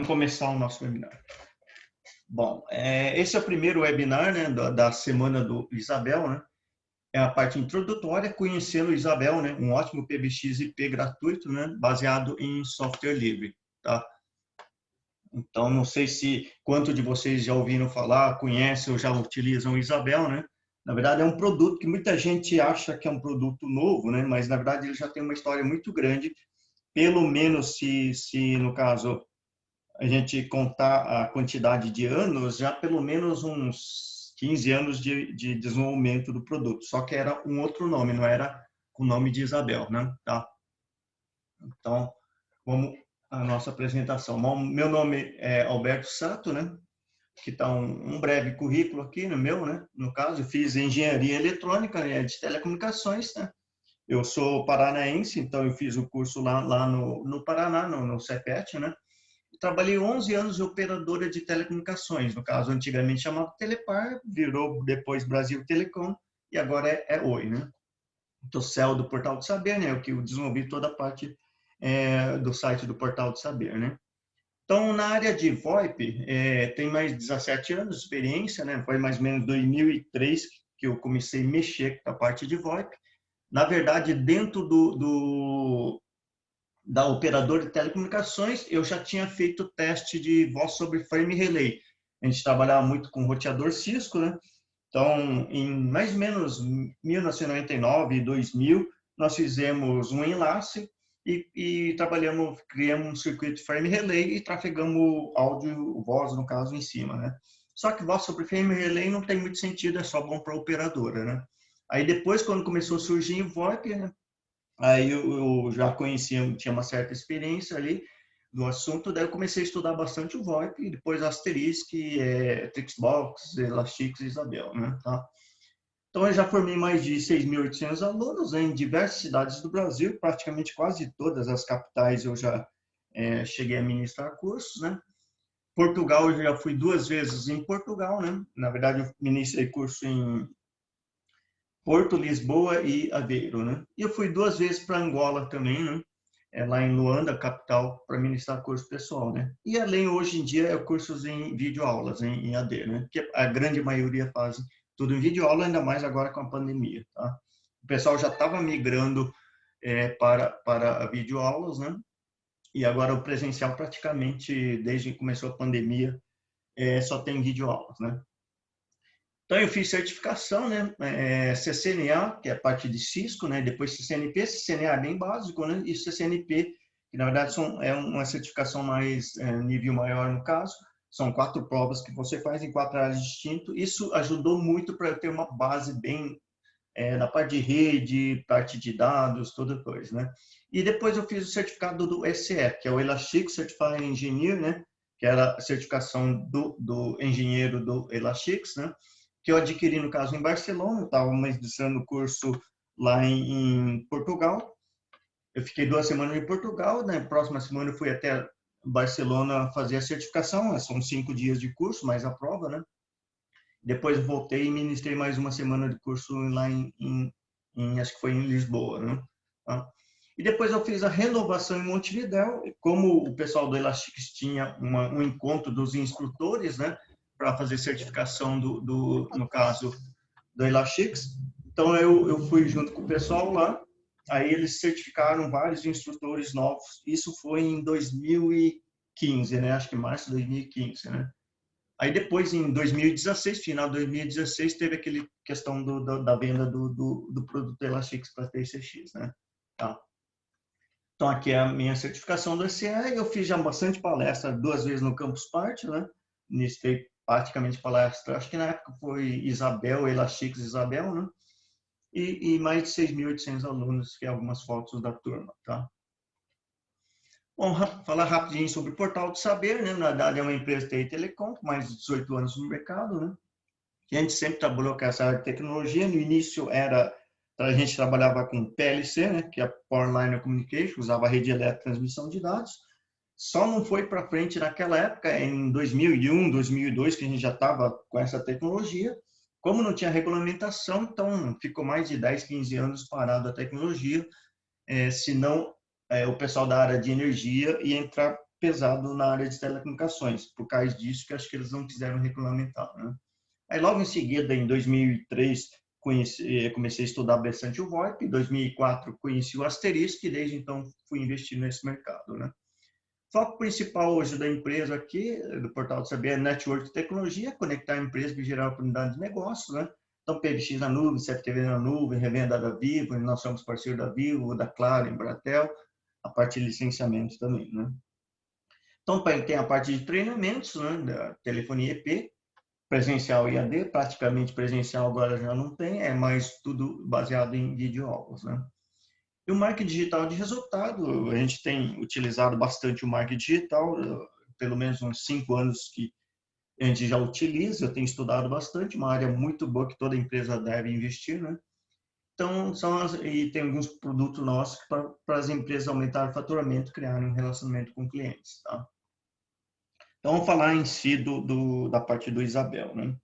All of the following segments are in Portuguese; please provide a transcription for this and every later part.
Vamos começar o nosso webinar. Bom, esse é o primeiro webinar, né, da semana do Isabel, né? É a parte introdutória, conhecendo o Isabel, né? Um ótimo PBX IP gratuito, né? Baseado em software livre, tá? Então, não sei se quanto de vocês já ouviram falar, conhecem ou já utilizam o Isabel, né? Na verdade, é um produto que muita gente acha que é um produto novo, né? Mas, na verdade, ele já tem uma história muito grande. Pelo menos, se no caso a gente contar a quantidade de anos, já pelo menos uns 15 anos de desenvolvimento do produto. Só que era um outro nome, não era o nome de Isabel, né? Tá? Então, vamos à nossa apresentação. Bom, meu nome é Alberto Sato, né? Que está um breve currículo aqui no meu, né? No caso, eu fiz engenharia eletrônica, né, de telecomunicações, né? Eu sou paranaense, então eu fiz o curso lá no Paraná, no CEPET, né? Trabalhei 11 anos de operadora de telecomunicações, no caso, antigamente chamado Telepar, virou depois Brasil Telecom, e agora é Oi, né? Então, CEO do Portal do Saber, né? Eu desenvolvi toda a parte do site do Portal do Saber, né? Então, na área de VoIP, tem mais de 17 anos de experiência, né? Foi mais ou menos 2003 que eu comecei a mexer com a parte de VoIP. Na verdade, dentro da operadora de telecomunicações, eu já tinha feito teste de voz sobre frame relay. A gente trabalhava muito com roteador Cisco, né? Então, em mais ou menos 1999 e 2000, nós fizemos um enlace e trabalhamos, criamos um circuito frame relay e trafegamos áudio, voz, no caso, em cima, né? Só que voz sobre frame relay não tem muito sentido, é só bom para a operadora, né? Aí depois, quando começou a surgir em VoIP, né? Aí eu já conhecia, tinha uma certa experiência ali no assunto, daí eu comecei a estudar bastante o VoIP, e depois Asterisk, Trixbox, Elastix e Isabel, né? Tá? Então eu já formei mais de 6.800 alunos, né, em diversas cidades do Brasil, praticamente quase todas as capitais eu já cheguei a ministrar cursos, né? Portugal, eu já fui 2 vezes em Portugal, né? Na verdade, eu ministrei curso em Porto, Lisboa e Aveiro, né? E eu fui 2 vezes para Angola também, né? Lá em Luanda, capital, para ministrar curso pessoal, né? E além, hoje em dia, é cursos em videoaulas, em AD, né? Que a grande maioria faz tudo em videoaula, ainda mais agora com a pandemia, tá? O pessoal já estava migrando para videoaulas, né? E agora o presencial praticamente, desde que começou a pandemia, só tem videoaulas, né? Então, eu fiz certificação, né? CCNA, que é a parte de Cisco, né? Depois CCNP. CCNA é bem básico, né? E CCNP, que na verdade é uma certificação mais, nível maior no caso. São 4 provas que você faz em 4 áreas distintas. Isso ajudou muito para eu ter uma base bem na parte de rede, parte de dados, toda coisa, né? E depois eu fiz o certificado do SE, que é o Elastic Certified Engineer, né? Que era a certificação do engenheiro do Elastix, né? Que eu adquiri, no caso, em Barcelona. Eu estava ministrando o curso lá em Portugal. Eu fiquei 2 semanas em Portugal, né? Próxima semana eu fui até Barcelona fazer a certificação. São 5 dias de curso, mais a prova, né? Depois voltei e ministrei mais uma semana de curso lá acho que foi em Lisboa, né? Tá? E depois eu fiz a renovação em Montevidéu, como o pessoal do Elastix tinha um encontro dos instrutores, né? Para fazer certificação no caso, do Elastix. Então eu fui junto com o pessoal lá, aí eles certificaram vários instrutores novos. Isso foi em 2015, né? Acho que março de 2015, né? Aí depois, em 2016, final de 2016, teve aquele questão da venda do produto Elastix para TCX, né? Tá. Então, aqui é a minha certificação do SE. Eu fiz já bastante palestra, 2 vezes no Campus Party, né? Ministrei praticamente palestra, acho que na época foi Isabel, Elastix Isabel, né? E mais de 6.800 alunos, que é algumas fotos da turma, tá? Bom, falar rapidinho sobre o Portal do Saber, né? Na verdade, é uma empresa de TI e Telecom, com mais de 18 anos no mercado, né? A gente sempre trabalhou com essa área de tecnologia. No início a gente trabalhava com PLC, né? Que é Power Line Communication, usava rede elétrica de transmissão de dados. Só não foi para frente naquela época, em 2001, 2002, que a gente já estava com essa tecnologia. Como não tinha regulamentação, então ficou mais de 10, 15 anos parado a tecnologia, senão o pessoal da área de energia ia entrar pesado na área de telecomunicações, por causa disso que acho que eles não quiseram regulamentar, né? Aí logo em seguida, em 2003, comecei a estudar bastante o VoIP, em 2004 conheci o Asterisk e desde então fui investir nesse mercado, né? O foco principal hoje da empresa aqui, do Portal do Saber, é Network Tecnologia, conectar empresas e gerar oportunidade de negócio, né? Então, PBX na nuvem, CFTV na nuvem, revenda da Vivo, nós somos parceiro da Vivo, da Claro, Embratel, a parte de licenciamento também, né? Então, tem a parte de treinamentos, né, da telefonia EP, presencial e AD, praticamente presencial agora já não tem, é mais tudo baseado em videoaulas, né? E o marketing digital de resultado, a gente tem utilizado bastante o marketing digital, pelo menos uns 5 anos que a gente já utiliza, eu tenho estudado bastante, uma área muito boa que toda empresa deve investir, né? Então, e tem alguns produtos nossos para as empresas aumentarem o faturamento, criarem um relacionamento com clientes, tá? Então, vamos falar em si da parte do Isabel, né?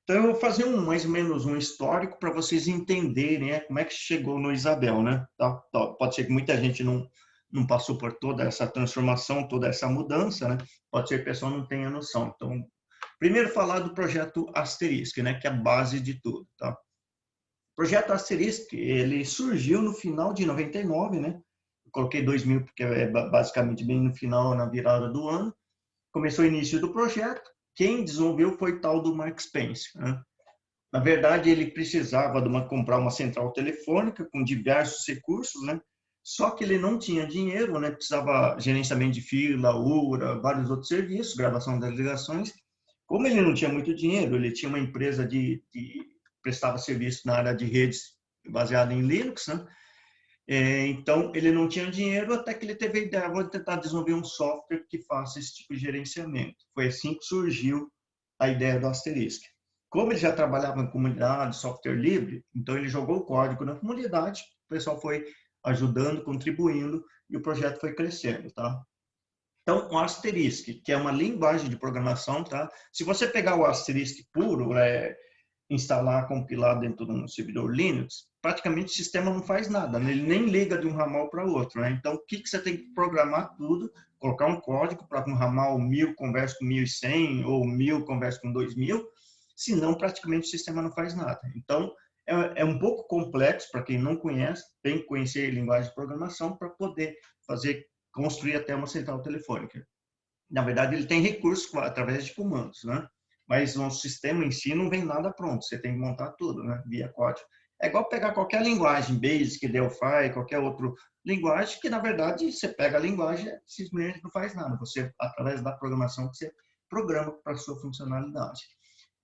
Então, eu vou fazer mais ou menos um histórico para vocês entenderem, né, como é que chegou no Isabel, né? Tá? Pode ser que muita gente não passou por toda essa transformação, toda essa mudança, né? Pode ser que a pessoa não tenha noção. Então, primeiro falar do projeto Asterisk, né, que é a base de tudo, tá? O projeto Asterisk, ele surgiu no final de 99, né? Eu coloquei 2000 porque é basicamente bem no final, na virada do ano. Começou o início do projeto. Quem desenvolveu foi tal do Mark Spence, né? Na verdade, ele precisava comprar uma central telefônica com diversos recursos, né? Só que ele não tinha dinheiro, né? Precisava gerenciamento de fila, URA, vários outros serviços, gravação das ligações. Como ele não tinha muito dinheiro, ele tinha uma empresa prestava serviço na área de redes baseada em Linux, né? Então, ele não tinha dinheiro até que ele teve a ideia, vou tentar desenvolver um software que faça esse tipo de gerenciamento. Foi assim que surgiu a ideia do Asterisk. Como ele já trabalhava em comunidade, software livre, então ele jogou o código na comunidade, o pessoal foi ajudando, contribuindo, e o projeto foi crescendo, tá? Então, o Asterisk, que é uma linguagem de programação, tá? Se você pegar o Asterisk puro, instalar, compilar dentro de um servidor Linux, praticamente o sistema não faz nada, né? Ele nem liga de um ramal para outro, né? Então, o que você tem que programar tudo, colocar um código para um ramal 1000 conversa com 1100 ou 1000 conversa com 2000, senão praticamente o sistema não faz nada. Então, é um pouco complexo para quem não conhece, tem que conhecer linguagem de programação para poder construir até uma central telefônica. Na verdade, ele tem recursos através de comandos, né? Mas o sistema em si não vem nada pronto, você tem que montar tudo, né? Via código. É igual pegar qualquer linguagem, Basic, Delphi, qualquer outra linguagem, que na verdade você pega a linguagem e simplesmente não faz nada. Você, através da programação, você programa para a sua funcionalidade.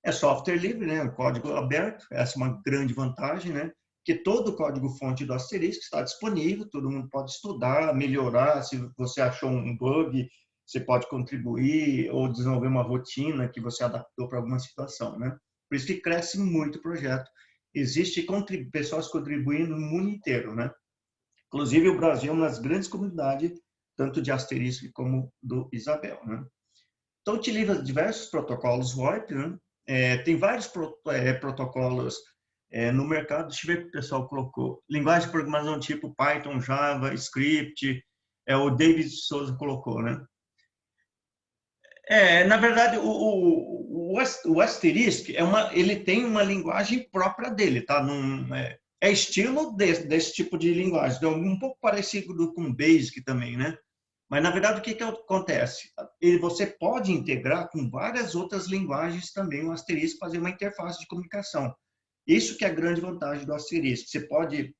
É software livre, né? Código aberto, essa é uma grande vantagem, né? Que todo o código-fonte do Asterisk está disponível, todo mundo pode estudar, melhorar, se você achou um bug, você pode contribuir ou desenvolver uma rotina que você adaptou para alguma situação, né? Por isso que cresce muito o projeto. Existe pessoas contribuindo no mundo inteiro, né? Inclusive, o Brasil é uma das grandes comunidades, tanto de Asterisk como do Isabel, né? Então, utiliza diversos protocolos VoIP, né? Tem vários protocolos no mercado. Deixa eu ver o que o pessoal colocou. Linguagem de programação tipo Python, Java, Script, o David Souza colocou, né? Na verdade, o Asterisk ele tem uma linguagem própria dele, tá? É estilo desse tipo de linguagem, então, um pouco parecido com Basic também, né? Mas, na verdade, o que acontece? Você pode integrar com várias outras linguagens também o Asterisk, fazer uma interface de comunicação. Isso que é a grande vantagem do Asterisk. Você pode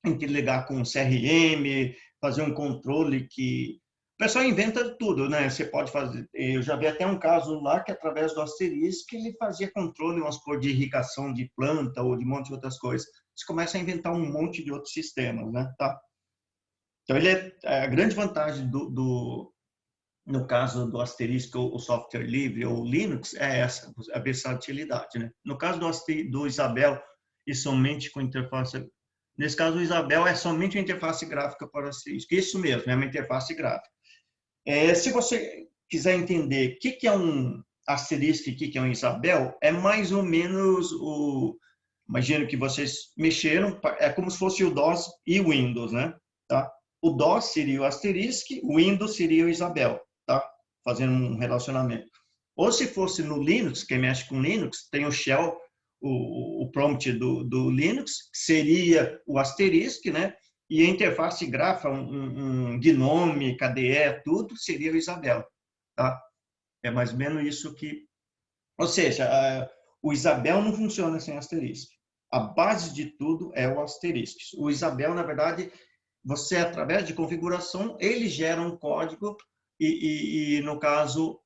interligar com CRM, fazer um controle que... O pessoal inventa tudo, né? Você pode fazer... Eu já vi até um caso lá que, através do Asterisk, ele fazia controle, vamos supor, de irrigação de planta ou de um monte de outras coisas. Você começa a inventar um monte de outros sistemas, né? Tá? Então, a grande vantagem no caso do Asterisk, o software livre ou Linux, é essa, a versatilidade, né? No caso do Isabel, e somente com interface... Nesse caso, o Isabel é somente uma interface gráfica para o Asterisk. Isso mesmo, é uma interface gráfica. Se você quiser entender o que é um Asterisk e o que é um Isabel, é mais ou menos imagino que vocês mexeram, é como se fosse o DOS e o Windows, né? Tá? O DOS seria o Asterisk, o Windows seria o Isabel, tá? fazendo um relacionamento. Ou se fosse no Linux, quem mexe com Linux, tem o shell, o prompt do Linux, que seria o asterisk, né? E a interface gráfica, um GNOME, KDE, tudo, seria o Isabelle, tá? É mais ou menos isso que... Ou seja, o Isabelle não funciona sem asterisk. A base de tudo é o asterisk. O Isabelle, na verdade, você, através de configuração, ele gera um código e no caso,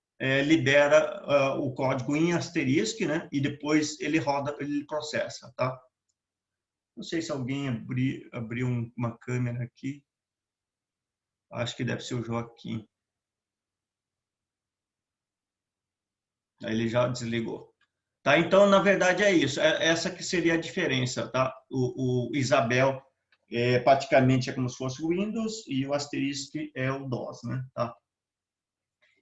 libera o código em asterisk, né? E depois ele roda, ele processa, tá? Não sei se alguém abriu uma câmera aqui. Acho que deve ser o Joaquim. Aí ele já desligou. Tá? Então, na verdade, é isso. Essa que seria a diferença, tá? O Isabelle praticamente é como se fosse o Windows e o Asterisk é o DOS, né? Tá?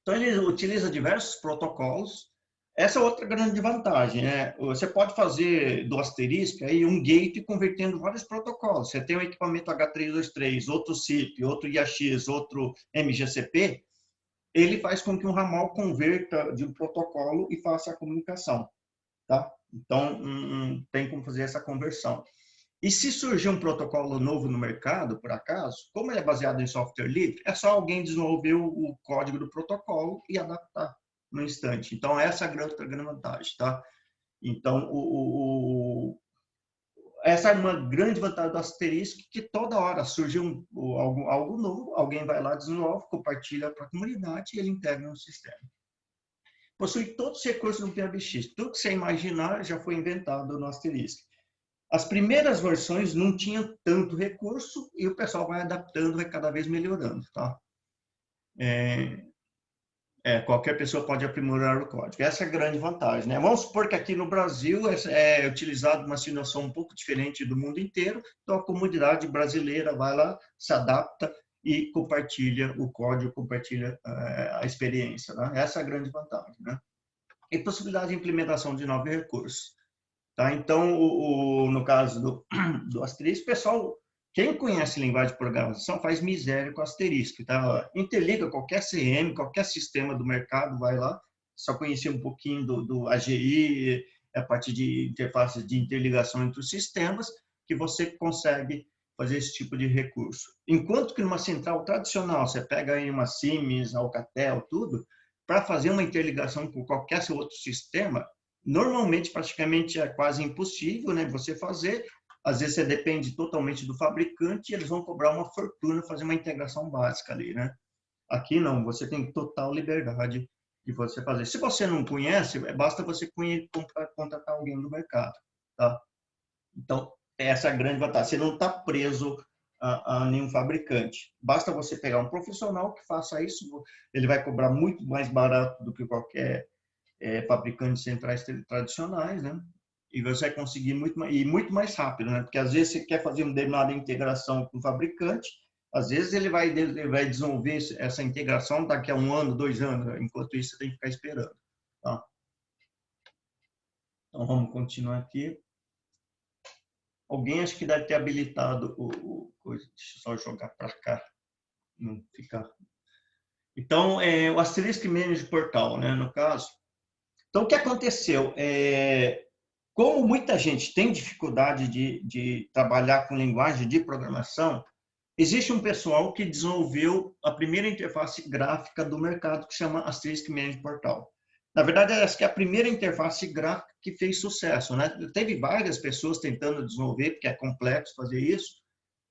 Então, ele utiliza diversos protocolos. Essa é outra grande vantagem, né? Você pode fazer do Asterisk aí um gate convertendo vários protocolos. Você tem um equipamento H323, outro SIP, outro IAX, outro MGCP, ele faz com que um ramal converta de um protocolo e faça a comunicação, tá? Então, tem como fazer essa conversão. E se surgir um protocolo novo no mercado, por acaso, como ele é baseado em software livre, é só alguém desenvolver o código do protocolo e adaptar no instante. Então, essa é a outra grande vantagem, tá? Então, essa é uma grande vantagem do Asterisk, que toda hora surge algo novo, alguém vai lá, desenvolve, compartilha para a comunidade e ele integra no sistema. Possui todos os recursos do PBX. Tudo que você imaginar já foi inventado no Asterisk. As primeiras versões não tinham tanto recurso e o pessoal vai adaptando, vai cada vez melhorando, tá? Qualquer pessoa pode aprimorar o código. Essa é a grande vantagem, né? Vamos supor que aqui no Brasil é utilizado uma situação um pouco diferente do mundo inteiro, então a comunidade brasileira vai lá, se adapta e compartilha o código, compartilha a experiência, né? Essa é a grande vantagem, né? E possibilidade de implementação de novos recursos. Tá? Então, no caso do Asterisk, pessoal, quem conhece linguagem de programação faz miséria com Asterisk. Tá? Interliga qualquer CM, qualquer sistema do mercado, vai lá, só conhecer um pouquinho do AGI, a partir de interfaces de interligação entre os sistemas, que você consegue fazer esse tipo de recurso. Enquanto que numa central tradicional, você pega aí uma Siemens, Alcatel, tudo, para fazer uma interligação com qualquer outro sistema, normalmente, praticamente, é quase impossível, né, você fazer. Às vezes, você depende totalmente do fabricante e eles vão cobrar uma fortuna fazer uma integração básica ali, né? Aqui, não. Você tem total liberdade de você fazer. Se você não conhece, basta você contratar alguém do mercado, tá? Então, essa é a grande vantagem. Você não está preso a nenhum fabricante. Basta você pegar um profissional que faça isso, ele vai cobrar muito mais barato do que qualquer fabricantes centrais tradicionais, né? E você vai conseguir muito mais rápido, né? Porque às vezes você quer fazer uma determinada integração com o fabricante, às vezes ele vai desenvolver essa integração daqui a 1 ano, 2 anos, enquanto isso você tem que ficar esperando, tá? Então vamos continuar aqui. Alguém acho que deve ter habilitado o coisa. Deixa eu só jogar para cá, não ficar. Então, o Asterisk Manage Portal, né, no caso. Então, o que aconteceu? Como muita gente tem dificuldade de trabalhar com linguagem de programação, existe um pessoal que desenvolveu a primeira interface gráfica do mercado, que se chama Asterisk Manage Portal. Na verdade, essa que é a primeira interface gráfica que fez sucesso, né? Teve várias pessoas tentando desenvolver, porque é complexo fazer isso.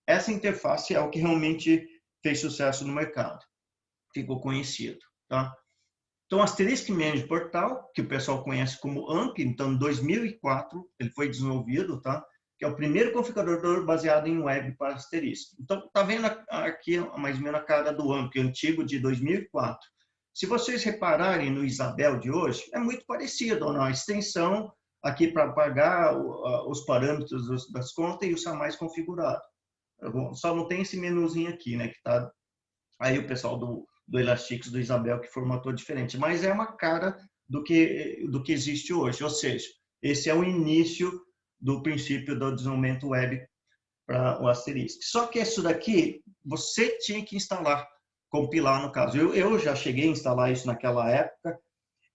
Essa interface é o que realmente fez sucesso no mercado. Ficou conhecido, tá? Então, Asterisk Manage Portal, que o pessoal conhece como AMP, então, em 2004, ele foi desenvolvido, tá? Que é o primeiro configurador baseado em web para Asterisk. Então, tá vendo aqui mais ou menos a cara do AMP antigo de 2004. Se vocês repararem no Isabelle de hoje, é muito parecido, não? A extensão aqui para pagar os parâmetros das contas e o mais configurado. Só não tem esse menuzinho aqui, né? Que tá aí o pessoal do Elastic, do Isabelle, que formatou diferente. Mas é uma cara do que existe hoje. Ou seja, esse é o início do princípio do desenvolvimento web para o Asterisk. Só que isso daqui, você tinha que instalar. compilar, no caso. Eu já cheguei a instalar isso naquela época,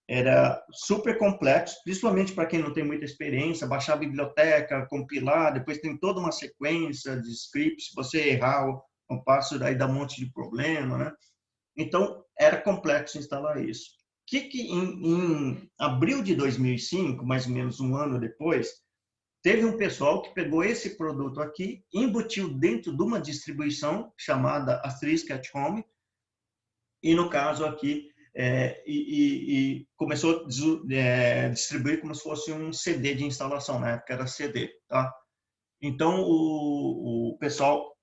era super complexo, principalmente para quem não tem muita experiência, baixar a biblioteca, compilar, depois tem toda uma sequência de scripts, se você errar o passo, aí dá um monte de problema, né? Então, era complexo instalar isso. Que em abril de 2005, mais ou menos um ano depois, teve um pessoal que pegou esse produto aqui, embutiu dentro de uma distribuição chamada Asterisk at Home, e no caso aqui, e começou a distribuir como se fosse um CD de instalação, na época era CD, tá? Então, o pessoal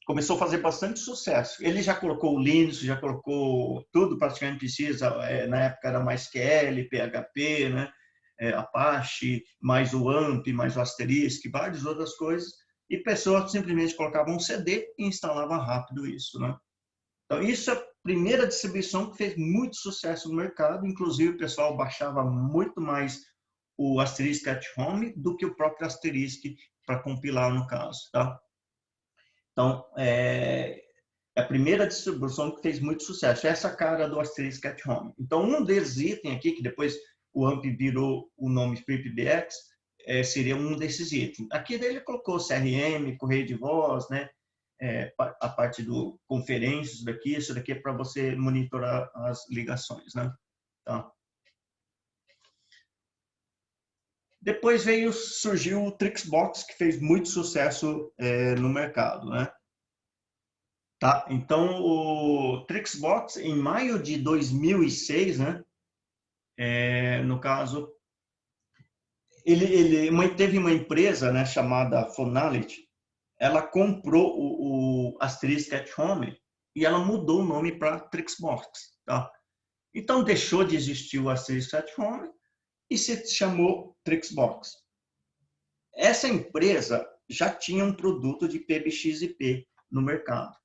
começou a fazer bastante sucesso. Ele já colocou o Linux, já colocou tudo praticamente precisa, na época era MySQL, PHP, né? Apache, mais o AMP, mais o Asterisk, várias outras coisas, e pessoas simplesmente colocavam um CD e instalavam rápido isso, né? Então, isso é a primeira distribuição que fez muito sucesso no mercado, inclusive o pessoal baixava muito mais o Asterisk at Home do que o próprio Asterisk para compilar, no caso, tá? Então, é a primeira distribuição que fez muito sucesso, essa cara do Asterisk at Home. Então, um desses itens aqui, que depois o AMP virou o nome FreePBX, seria um desses itens. Aqui ele colocou CRM, correio de voz, né? A parte do conferências daqui, isso daqui é para você monitorar as ligações, né? Tá. Depois surgiu o Trixbox, que fez muito sucesso no mercado, né? Tá, então o Trixbox, em maio de 2006, né? No caso, teve uma empresa, né, chamada Fonality, ela comprou o Asterisk at Home e ela mudou o nome para Trixbox, tá? Então deixou de existir o Asterisk at Home e se chamou Trixbox. Essa empresa já tinha um produto de PBX-IP no mercado.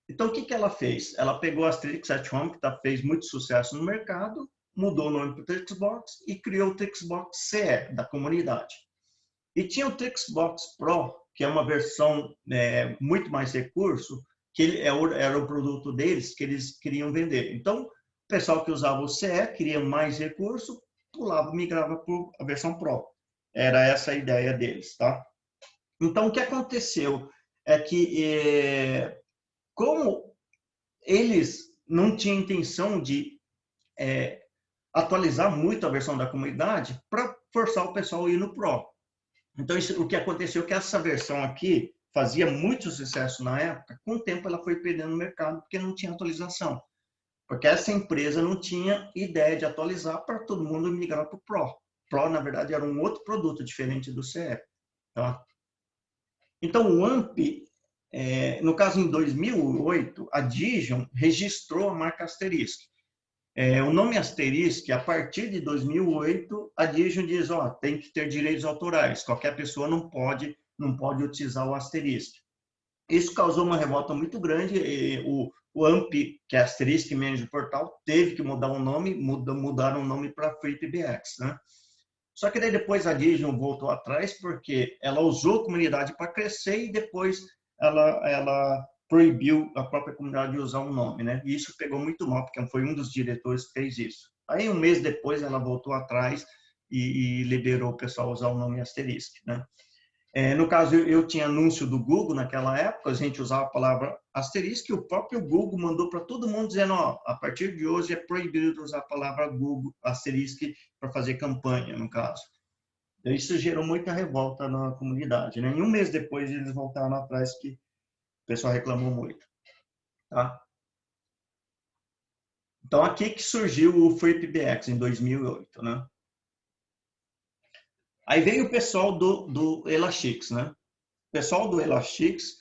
Então, o que ela fez? Ela pegou a Asterisk at Home, que fez muito sucesso no mercado, mudou o nome para o Trixbox e criou o Trixbox CE, da comunidade. E tinha o Trixbox Pro, que é uma versão muito mais recurso, que era o produto deles, que eles queriam vender. Então, o pessoal que usava o CE queria mais recurso, pulava, migrava para a versão Pro. Era essa a ideia deles, tá? Então, o que aconteceu é que, como eles não tinham intenção de atualizar muito a versão da comunidade para forçar o pessoal a ir no Pro. Então, o que aconteceu é que essa versão aqui fazia muito sucesso na época, com o tempo ela foi perdendo no mercado porque não tinha atualização. Porque essa empresa não tinha ideia de atualizar para todo mundo migrar para o Pro. Pro, na verdade, era um outro produto diferente do CE. Tá? Então, o AMP, no caso, em 2008, a Digion registrou a marca Asterisk. O nome Asterisk, a partir de 2008, a Digion diz, tem que ter direitos autorais, qualquer pessoa não pode utilizar o Asterisk. Isso causou uma revolta muito grande, o AMP, que é Asterisk Manage Portal, teve que mudar o nome, mudaram o nome para FreePBX, né? Só que daí depois a Digion voltou atrás, porque ela usou a comunidade para crescer e depois ela proibiu a própria comunidade de usar um nome, né? E isso pegou muito mal, porque foi um dos diretores que fez isso. Aí, um mês depois, ela voltou atrás e liberou o pessoal a usar o nome Asterisk, né? No caso, eu tinha anúncio do Google naquela época, a gente usava a palavra Asterisk, e o próprio Google mandou para todo mundo dizendo, a partir de hoje é proibido usar a palavra Google, Asterisk, para fazer campanha, no caso. Isso gerou muita revolta na comunidade, né? E um mês depois, eles voltaram atrás, que o pessoal reclamou muito. Tá? Então, aqui que surgiu o FreePBX, em 2008, né? Aí veio o pessoal do Elastix, né? O pessoal do Elastix,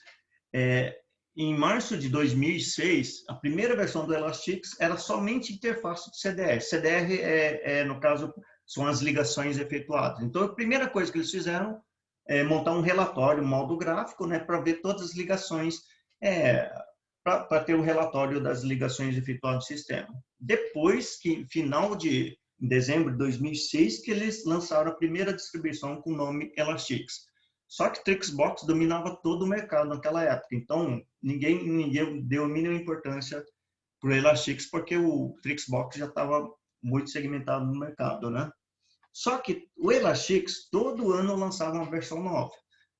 em março de 2006, a primeira versão do Elastix era somente interface de CDR. CDR, no caso, são as ligações efetuadas. Então, a primeira coisa que eles fizeram é montar um relatório, um modo gráfico, né, para ver todas as ligações, para ter o relatório das ligações efetuadas no sistema. Depois que, final de dezembro de 2006, que eles lançaram a primeira distribuição com o nome Elastix. Só que Trixbox dominava todo o mercado naquela época. Então, ninguém deu a mínima importância para o Elastix, porque o Trixbox já estava muito segmentado no mercado, né? Só que o Elastix, todo ano lançava uma versão nova.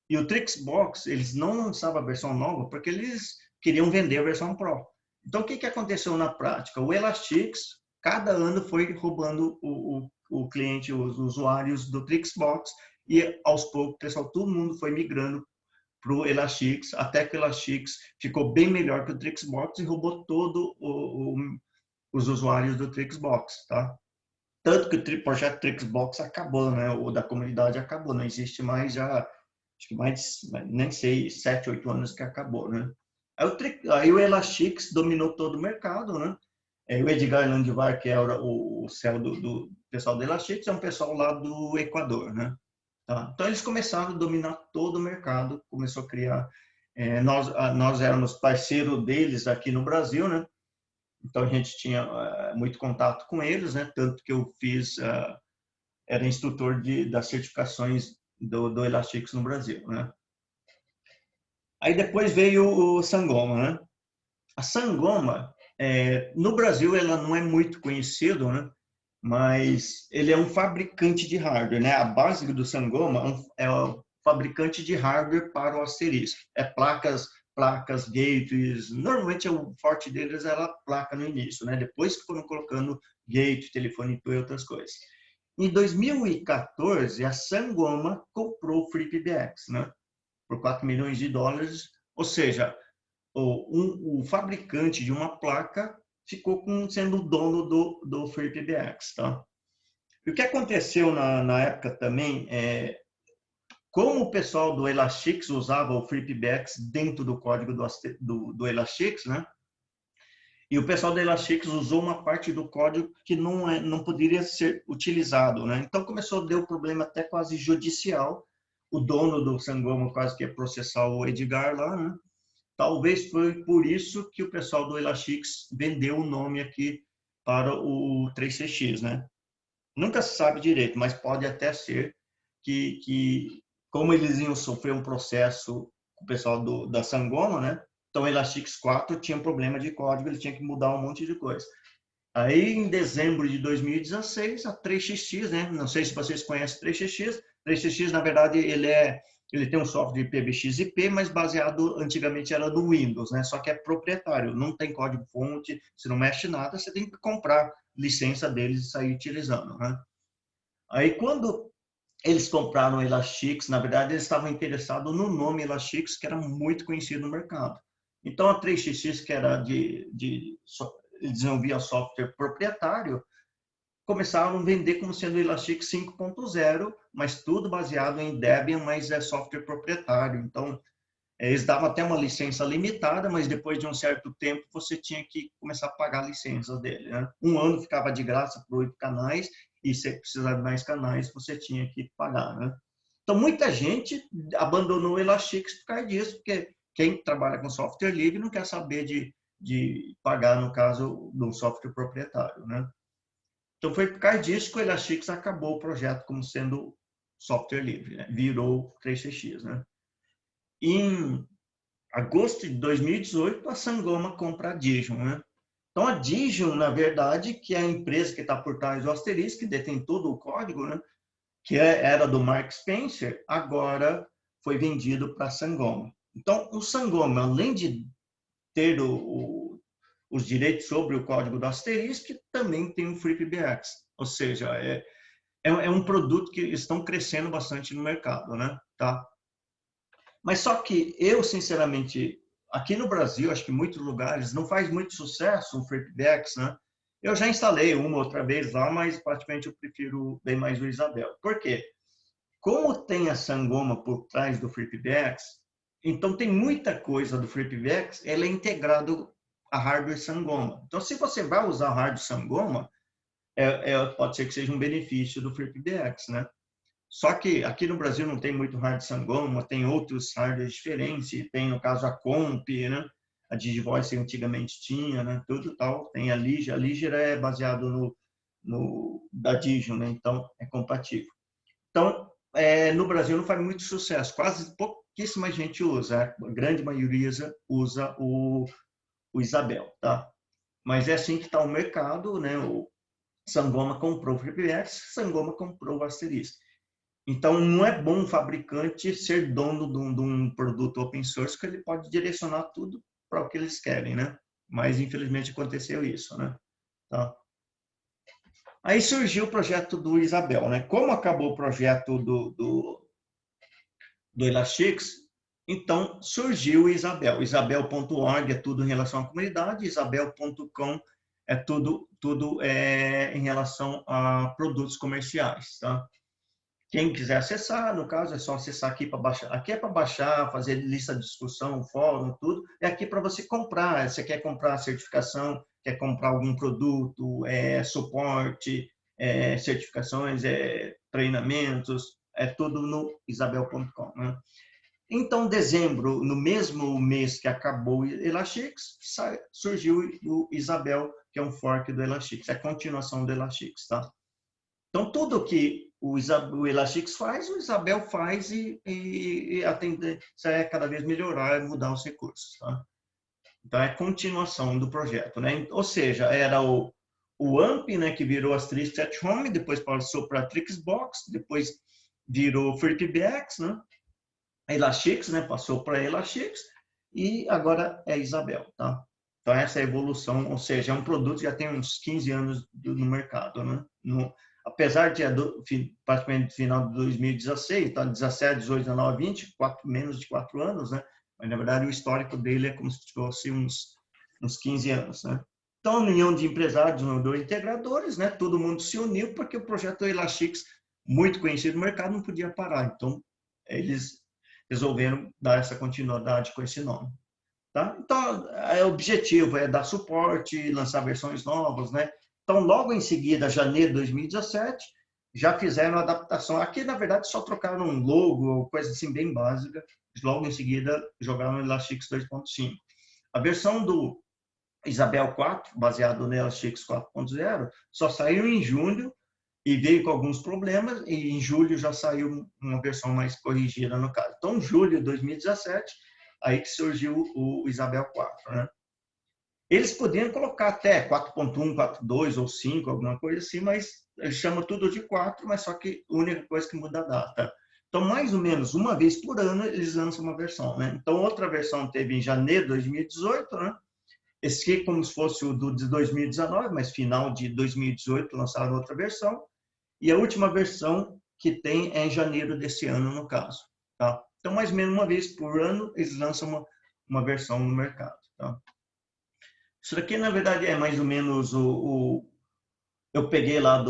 E o Trixbox, eles não lançavam a versão nova porque eles queriam vender a versão Pro. Então, o que aconteceu na prática? O Elastix, cada ano foi roubando o cliente, os usuários do Trixbox, e aos poucos, pessoal, todo mundo foi migrando para o Elastix, até que o Elastix ficou bem melhor que o Trixbox e roubou todo os usuários do Trixbox, tá? Tanto que o projeto Trixbox acabou, né? O da comunidade acabou, não existe mais já, acho que mais, nem sei, 7, 8 anos que acabou, né? Aí o Elastix dominou todo o mercado, né? O Edgar Landivar, que é o CEO do pessoal do Elastix, é um pessoal lá do Equador, né? Tá? Então eles começaram a dominar todo o mercado, começou a criar. Nós éramos parceiro deles aqui no Brasil, né? Então a gente tinha muito contato com eles, né? Tanto que eu era instrutor das certificações do Elastix no Brasil, né? Aí depois veio o Sangoma, né? A Sangoma, no Brasil, ela não é muito conhecido, né? Mas ele é um fabricante de hardware, né? A base do Sangoma é o fabricante de hardware para o asterisco. É placas, gates. Normalmente o forte deles era a placa no início, né? Depois que foram colocando gate, telefone e outras coisas. Em 2014, a Sangoma comprou o FreePBX, né? Por 4 milhões de dólares, ou seja, o fabricante de uma placa ficou sendo o dono do FreePBX, tá? E o que aconteceu na época também como o pessoal do Elastix usava o FreePBX dentro do código do Elastix, né? E o pessoal do Elastix usou uma parte do código que não poderia ser utilizado, né? Então deu problema até quase judicial. O dono do Sangoma quase que ia processar o Edgar lá, né? Talvez foi por isso que o pessoal do Elastix vendeu o nome aqui para o 3CX, né? Nunca se sabe direito, mas pode até ser que como eles iam sofrer um processo com o pessoal da Sangoma, né? Então, o Elastix 4 tinha um problema de código, ele tinha que mudar um monte de coisa. Aí, em dezembro de 2016, a 3xx, né? Não sei se vocês conhecem 3xx. 3xx, na verdade, ele tem um software de PBXIP, mas baseado, antigamente era do Windows, né? Só que é proprietário, não tem código-fonte, você não mexe nada, você tem que comprar licença deles e sair utilizando, né? Aí, quando eles compraram o Elastix, na verdade, eles estavam interessados no nome Elastix, que era muito conhecido no mercado. Então, a 3xx, que era desenvolvia software proprietário, começaram a vender como sendo o Elastix 5.0, mas tudo baseado em Debian, mas é software proprietário. Então, eles davam até uma licença limitada, mas depois de um certo tempo você tinha que começar a pagar a licença dele, né? Um ano ficava de graça por 8 canais, e se precisar de mais canais, você tinha que pagar, né? Então, muita gente abandonou o Elastix por causa disso, porque quem trabalha com software livre não quer saber de pagar, no caso, do software proprietário, né? Então, foi por causa disso que o Elastix acabou o projeto como sendo software livre, né? Virou 3CX, né? Em agosto de 2018, a Sangoma compra a Digium, né? Então, a Digium, na verdade, que é a empresa que está por trás do Asterisk, que detém todo o código, né? Que era do Mark Spencer, agora foi vendido para a Sangoma. Então, o Sangoma, além de ter os direitos sobre o código do Asterisk, também tem o FreePBX. Ou seja, é um produto que estão crescendo bastante no mercado, né? Tá? Mas só que eu, sinceramente, aqui no Brasil, acho que em muitos lugares, não faz muito sucesso o FreePBX, né? Eu já instalei uma outra vez lá, mas praticamente eu prefiro bem mais o Isabel. Por quê? Como tem a Sangoma por trás do FreePBX, então tem muita coisa do FreePBX, ela é integrado a hardware Sangoma. Então, se você vai usar hardware Sangoma, pode ser que seja um benefício do FreePBX, né? Só que aqui no Brasil não tem muito hardware Sangoma, tem outros hardwares diferentes, tem no caso a Comp, né? A Digivoice antigamente tinha, né? Tudo tal, tem a Liger é baseado da Digium, né? Então é compatível. Então, no Brasil não faz muito sucesso, quase pouquíssima gente usa, a grande maioria usa o Isabel, tá? Mas é assim que está o mercado, né? O Sangoma comprou o FreeBSD, Sangoma comprou o Asterisk. Então, não é bom o fabricante ser dono de um produto open source, que ele pode direcionar tudo para o que eles querem, né? Mas, infelizmente, aconteceu isso, né? Tá? Aí surgiu o projeto do Isabel, né? Como acabou o projeto do Elastix, então surgiu o Isabel. Isabel.org é tudo em relação à comunidade, Isabel.com é tudo em relação a produtos comerciais, tá? Quem quiser acessar, no caso, é só acessar aqui para baixar. Aqui é para baixar, fazer lista de discussão, fórum, tudo. É aqui para você comprar. Você quer comprar certificação, quer comprar algum produto, suporte, certificações, treinamentos, é tudo no isabel.com, né? Então, dezembro, no mesmo mês que acabou o Elastix, surgiu o Isabel, que é um fork do Elastix, é a continuação do Elastix, tá? Então, tudo que o Elastix faz, o Isabel faz e a tendência é cada vez melhorar e mudar os recursos, tá? Então, é a continuação do projeto, né? Ou seja, era o AMP, né, que virou Asterisk at Home, depois passou para a Trixbox, depois virou FreePBX, né? Elastix, né, passou para Elastix e agora é Isabel, tá? Então, essa é a evolução, ou seja, é um produto que já tem uns 15 anos no mercado, né? Apesar de praticamente no final de 2016, tá? 17, 18, 19, 20, menos de 4 anos, né? Mas, na verdade, o histórico dele é como se fosse uns 15 anos, né? Então, a união de empresários, de integradores, né? Todo mundo se uniu porque o projeto Elastix, muito conhecido no mercado, não podia parar. Então, eles resolveram dar essa continuidade com esse nome. Tá? Então, o objetivo é dar suporte, lançar versões novas, né? Então, logo em seguida, janeiro de 2017, já fizeram a adaptação. Aqui, na verdade, só trocaram um logo, coisa assim bem básica. Logo em seguida, jogaram no Elastix 2.5. A versão do Isabel 4, baseado no Elastix 4.0, só saiu em junho e veio com alguns problemas, e em julho já saiu uma versão mais corrigida no caso. Então, julho de 2017, aí que surgiu o Isabel 4, né? Eles podiam colocar até 4.1, 4.2 ou 5, alguma coisa assim, mas eles chamam tudo de 4, mas só que a única coisa que muda a data. Então, mais ou menos uma vez por ano, eles lançam uma versão, né? Então, outra versão teve em janeiro de 2018, né? Esse aqui como se fosse o de 2019, mas final de 2018 lançaram outra versão. E a última versão que tem é em janeiro desse ano, no caso. Tá? Então, mais ou menos uma vez por ano, eles lançam uma versão no mercado. Tá? Isso daqui, na verdade, é mais ou menos eu peguei lá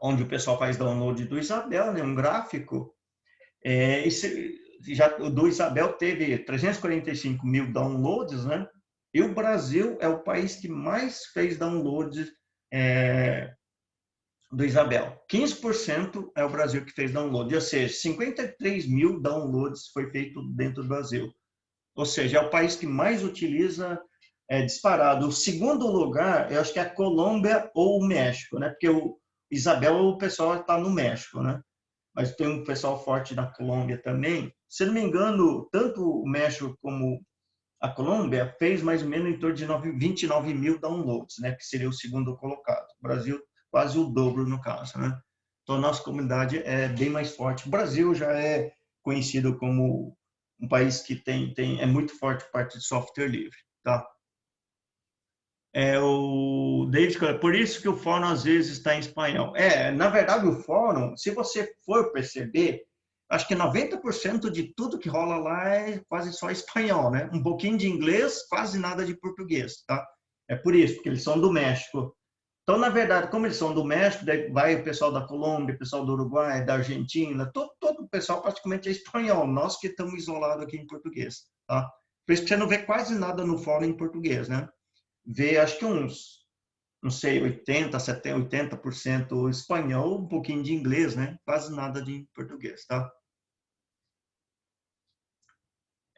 onde o pessoal faz download do Isabel, né, um gráfico. O do Isabel teve 345 mil downloads, né? E o Brasil é o país que mais fez downloads do Isabel. 15% é o Brasil que fez download, ou seja, 53 mil downloads foi feito dentro do Brasil. Ou seja, é o país que mais utiliza disparado. O segundo lugar, eu acho que é a Colômbia ou o México, né? Porque o Isabel, o pessoal está no México, né? Mas tem um pessoal forte na Colômbia também. Se não me engano, tanto o México como a Colômbia fez mais ou menos em torno de 29 mil downloads, né? Que seria o segundo colocado. O Brasil quase o dobro no caso, né? Então, a nossa comunidade é bem mais forte. O Brasil já é conhecido como um país que é muito forte a parte de software livre, tá? O David, por isso que o fórum às vezes está em espanhol. Na verdade, o fórum, se você for perceber, acho que 90% de tudo que rola lá é quase só espanhol, né? Um pouquinho de inglês, quase nada de português, tá? É por isso, porque eles são do México. Então, na verdade, como eles são do México, daí vai o pessoal da Colômbia, o pessoal do Uruguai, da Argentina, todo o pessoal praticamente é espanhol. Nós que estamos isolados aqui em português, tá? Por isso que você não vê quase nada no fórum em português, né? Vê, acho que uns, não sei, 80%, 70%, 80% espanhol, um pouquinho de inglês, né? Quase nada de português, tá?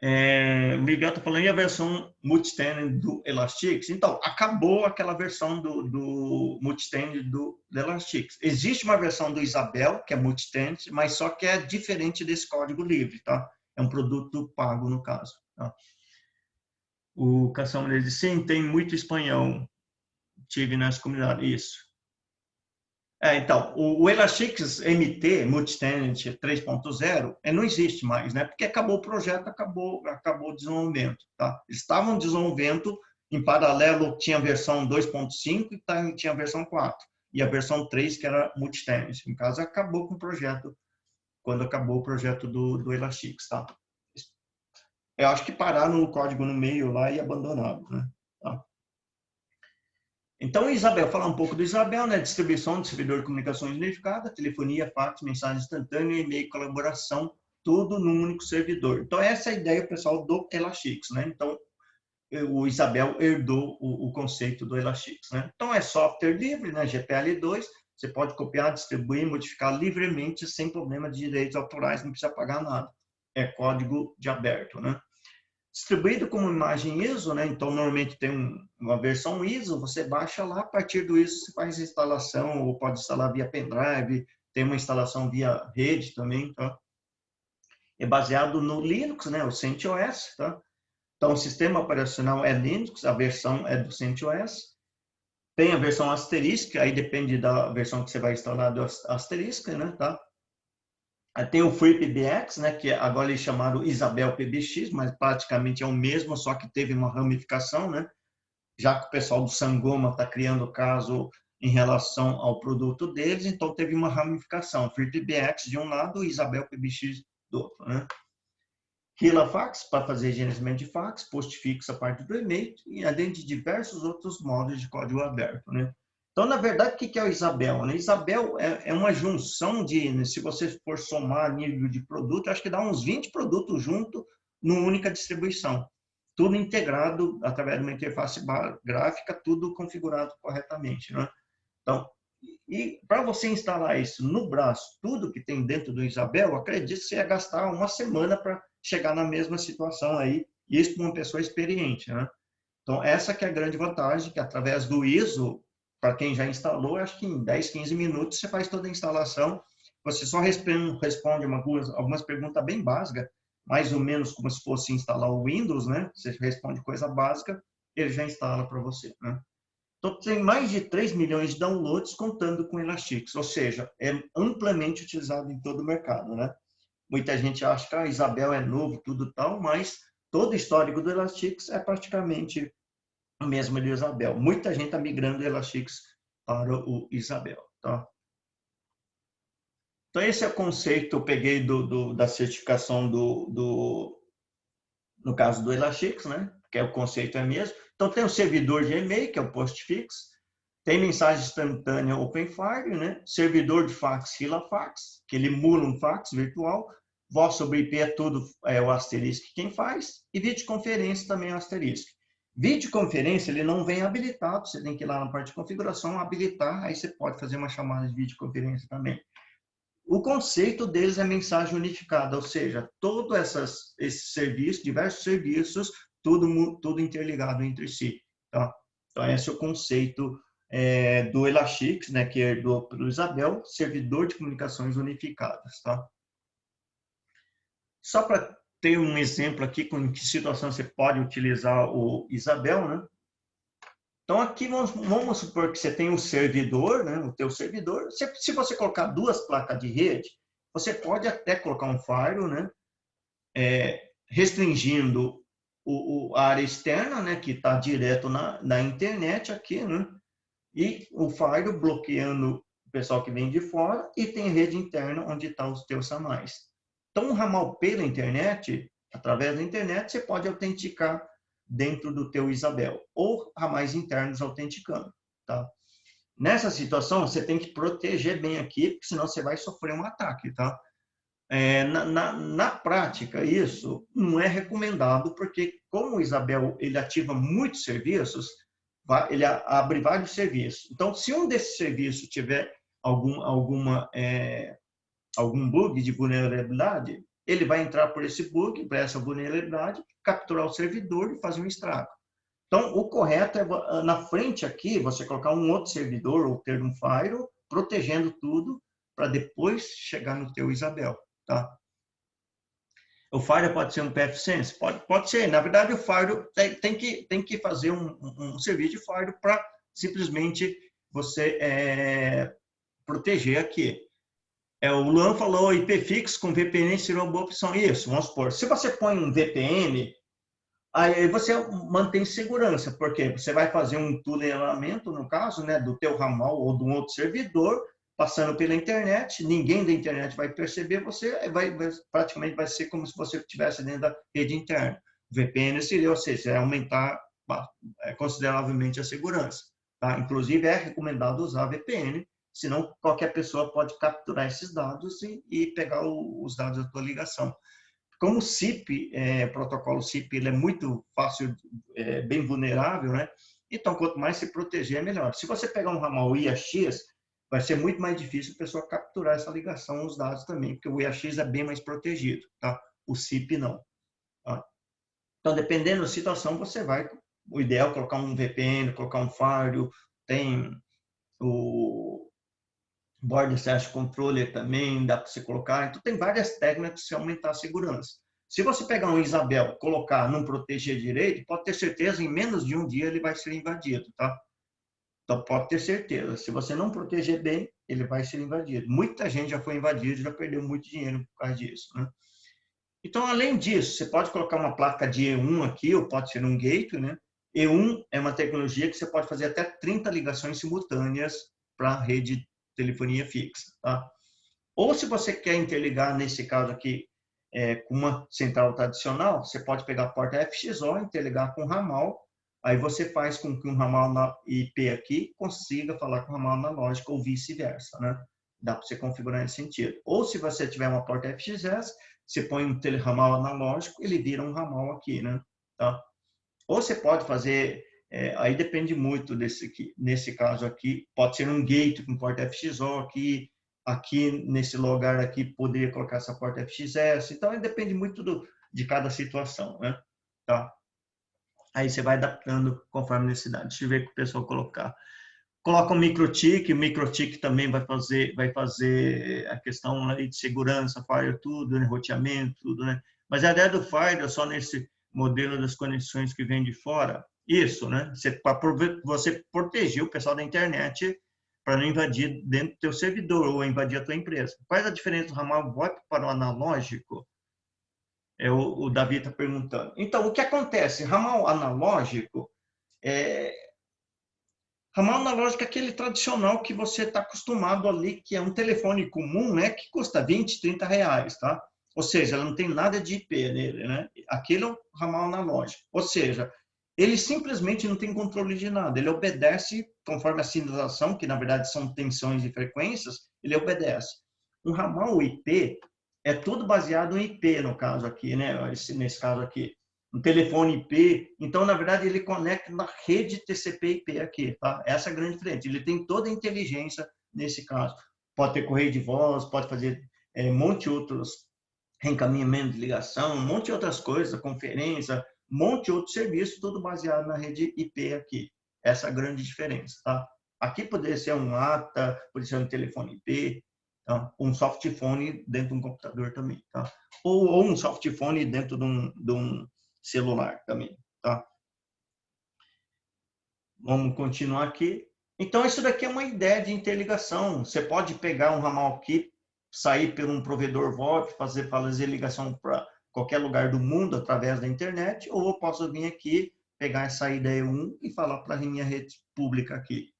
O Miguel está falando, e a versão multitenant do Elastic? Então, acabou aquela versão do multitenant do Elastic. Existe uma versão do Isabel, que é multitenant, mas só que é diferente desse código livre, tá? É um produto pago, no caso. Tá? O Cação diz, sim, tem muito espanhol. Tive nessa comunidade, isso. Então, o Elasticsearch MT, Multitenant 3.0, não existe mais, né? Porque acabou o projeto, acabou o desenvolvimento, tá? Eles estavam desenvolvendo, em paralelo, tinha a versão 2.5 e tinha a versão 4. E a versão 3, que era Multitenant. No caso, acabou com o projeto, quando acabou o projeto do Elasticsearch, tá? Eu acho que pararam o código no meio lá e abandonaram, né? Tá? Então, Isabel, falar um pouco do Isabel, né? Distribuição de servidor de comunicações unificada, telefonia, fax, mensagem instantânea, e-mail, colaboração, tudo num único servidor. Então, essa é a ideia, pessoal, do Elasticsearch, né? Então, o Isabel herdou o conceito do Elasticsearch, né? Então, é software livre, né? GPL2, você pode copiar, distribuir, modificar livremente, sem problema de direitos autorais, não precisa pagar nada. É código de aberto, né? Distribuído como imagem ISO, né? Então, normalmente tem uma versão ISO, você baixa lá, a partir do ISO você faz a instalação, ou pode instalar via pendrive, tem uma instalação via rede também, tá? É baseado no Linux, né? O CentOS, tá? Então, o sistema operacional é Linux, a versão é do CentOS. Tem a versão asterisca, aí depende da versão que você vai instalar do asterisca, né? Tá? Tem o FreePBX, né, que agora eles chamaram Isabel PBX, mas praticamente é o mesmo, só que teve uma ramificação, né? Já que o pessoal do Sangoma está criando caso em relação ao produto deles, então teve uma ramificação. FreePBX de um lado e Isabel PBX do outro, né? Hilafax, para fazer gerenciamento de fax, postfix a parte do e-mail, e além de diversos outros modos de código aberto, né? Então, na verdade, o que é o Isabel? Né? Isabel é uma junção de, se você for somar nível de produto, acho que dá uns 20 produtos junto numa única distribuição. Tudo integrado através de uma interface gráfica, tudo configurado corretamente, né? Então, e para você instalar isso no braço, tudo que tem dentro do Isabel, acredito que você ia gastar uma semana para chegar na mesma situação aí, isso para uma pessoa experiente, né? Então, essa que é a grande vantagem, que através do ISO, para quem já instalou, acho que em 10, 15 minutos você faz toda a instalação, você só responde algumas perguntas bem básicas, mais ou menos como se fosse instalar o Windows, né? Você responde coisa básica, ele já instala para você, né? Então, tem mais de 3 milhões de downloads contando com Elasticsearch, ou seja, é amplamente utilizado em todo o mercado, né? Muita gente acha que a Isabel é novo, tudo tal, mas todo o histórico do Elasticsearch é praticamente o mesmo do Isabel. Muita gente está migrando do Elasticsearch para o Isabel, tá? Então, esse é o conceito, eu peguei da certificação no caso do Elasticsearch, né? Que é o conceito é mesmo. Então, tem o servidor de e-mail, que é o Postfix, tem mensagem instantânea OpenFire, né? Servidor de fax Hilafax, que ele emula um fax virtual. Voz sobre IP é tudo o asterisco quem faz. E videoconferência também é o asterisco. Videoconferência, ele não vem habilitado, você tem que ir lá na parte de configuração, habilitar, aí você pode fazer uma chamada de videoconferência também. O conceito deles é mensagem unificada, ou seja, todos esses serviços, diversos serviços, tudo interligado entre si. Tá? Então, esse é o conceito do Elasticsearch, né, que herdou pelo Isabel, servidor de comunicações unificadas. Tá? Só para ter um exemplo aqui com que situação você pode utilizar o Isabel, né? Então, aqui vamos supor que você tem um servidor, né, o teu servidor. Se você colocar duas placas de rede, você pode até colocar um firewall, né, restringindo a área externa, né, que está direto na internet aqui, né, e o firewall bloqueando o pessoal que vem de fora, e tem rede interna onde estão os teus ramais. Então, um ramal pela internet, através da internet, você pode autenticar dentro do teu Isabel, ou ramais internos autenticando, tá? Nessa situação, você tem que proteger bem aqui, porque senão você vai sofrer um ataque, tá? Na prática, isso não é recomendado, porque como o Isabel ele ativa muitos serviços, ele abre vários serviços. Então, se um desses serviços tiver algum bug de vulnerabilidade, ele vai entrar por esse bug, por essa vulnerabilidade, capturar o servidor e fazer um estrago. Então, o correto é, na frente aqui, você colocar um outro servidor ou ter um firewall, protegendo tudo, para depois chegar no teu Isabel, tá? O firewall pode ser um pfSense? Pode ser. Na verdade, o firewall tem que fazer um serviço de firewall para simplesmente você proteger aqui. O Luan falou, IP fixo com VPN seria uma boa opção. Isso, vamos supor. Se você põe um VPN, aí você mantém segurança, porque você vai fazer um tunelamento, no caso, né, do teu ramal ou de um outro servidor, passando pela internet, ninguém da internet vai perceber, você praticamente vai ser como se você estivesse dentro da rede interna. O VPN seria, ou seja, vai aumentar consideravelmente a segurança. Tá? Inclusive, é recomendado usar VPN, senão qualquer pessoa pode capturar esses dados e pegar os dados da tua ligação. Como o SIP, protocolo SIP, ele é muito fácil, bem vulnerável, né? Então, quanto mais se proteger, é melhor. Se você pegar um ramal IAX, vai ser muito mais difícil a pessoa capturar essa ligação, os dados também, porque o IAX é bem mais protegido, tá? O SIP não. Tá? Então, dependendo da situação, você vai... O ideal é colocar um VPN, colocar um firewall, tem o Border Access Controller também, dá para você colocar. Então, tem várias técnicas para você aumentar a segurança. Se você pegar um Isabel, colocar, não proteger direito, pode ter certeza, em menos de um dia ele vai ser invadido, tá? Então, pode ter certeza. Se você não proteger bem, ele vai ser invadido. Muita gente já foi invadida, já perdeu muito dinheiro por causa disso, né? Então, além disso, você pode colocar uma placa de E1 aqui, ou pode ser um gateway, né? E1 é uma tecnologia que você pode fazer até 30 ligações simultâneas para a rede de telefonia fixa, tá? Ou se você quer interligar, nesse caso aqui, com uma central tradicional, você pode pegar a porta FXO, interligar com o ramal, aí você faz com que um ramal na IP aqui consiga falar com o ramal analógico ou vice-versa, né? Dá para você configurar nesse sentido. Ou se você tiver uma porta FXS, você põe um teleramal analógico, ele vira um ramal aqui, né? Tá? Ou você pode fazer, aí depende muito desse aqui. Nesse caso aqui, pode ser um gate com porta FXO aqui nesse lugar aqui poderia colocar essa porta FXS. Então, aí depende muito de cada situação, né? Tá? Aí você vai adaptando conforme a necessidade. Deixa eu ver o que o pessoal colocar. Coloca um microtik, o microtik também vai fazer a questão aí de segurança, firewall, tudo, né? Roteamento, tudo, né? Mas a ideia do firewall é só nesse modelo das conexões que vem de fora. Isso, né? Você proteger o pessoal da internet para não invadir dentro do teu servidor ou invadir a tua empresa. Qual é a diferença do ramal VoIP para o analógico? O Davi está perguntando. Então, o que acontece? Ramal analógico ramal analógico é aquele tradicional que você está acostumado ali, que é um telefone comum, né, que custa 20, 30 reais, tá? Ou seja, ela não tem nada de IP nele, né? Aquele é o ramal analógico. Ou seja, ele simplesmente não tem controle de nada. Ele obedece conforme a sinalização, que na verdade são tensões e frequências, ele obedece. Um ramal IP é tudo baseado em IP, no caso aqui, né? Nesse caso aqui um telefone IP. Então, na verdade, ele conecta na rede TCP/IP aqui, tá? Essa é a grande diferença. Ele tem toda a inteligência nesse caso. Pode ter correio de voz, pode fazer um monte de outros reencaminhamento de ligação, um monte de outras coisas, conferência, um monte de outros serviços, tudo baseado na rede IP aqui. Essa é a grande diferença, tá? Aqui poderia ser um ATA, poderia ser um telefone IP, tá? Um softphone dentro de um computador também, tá? Ou um softphone dentro de um celular também, tá? Vamos continuar aqui. Então, isso daqui é uma ideia de interligação. Você pode pegar um ramal aqui, sair por um provedor VoIP, fazer ligação para qualquer lugar do mundo através da internet, ou eu posso vir aqui, pegar essa ida E1 e falar para a minha rede pública aqui.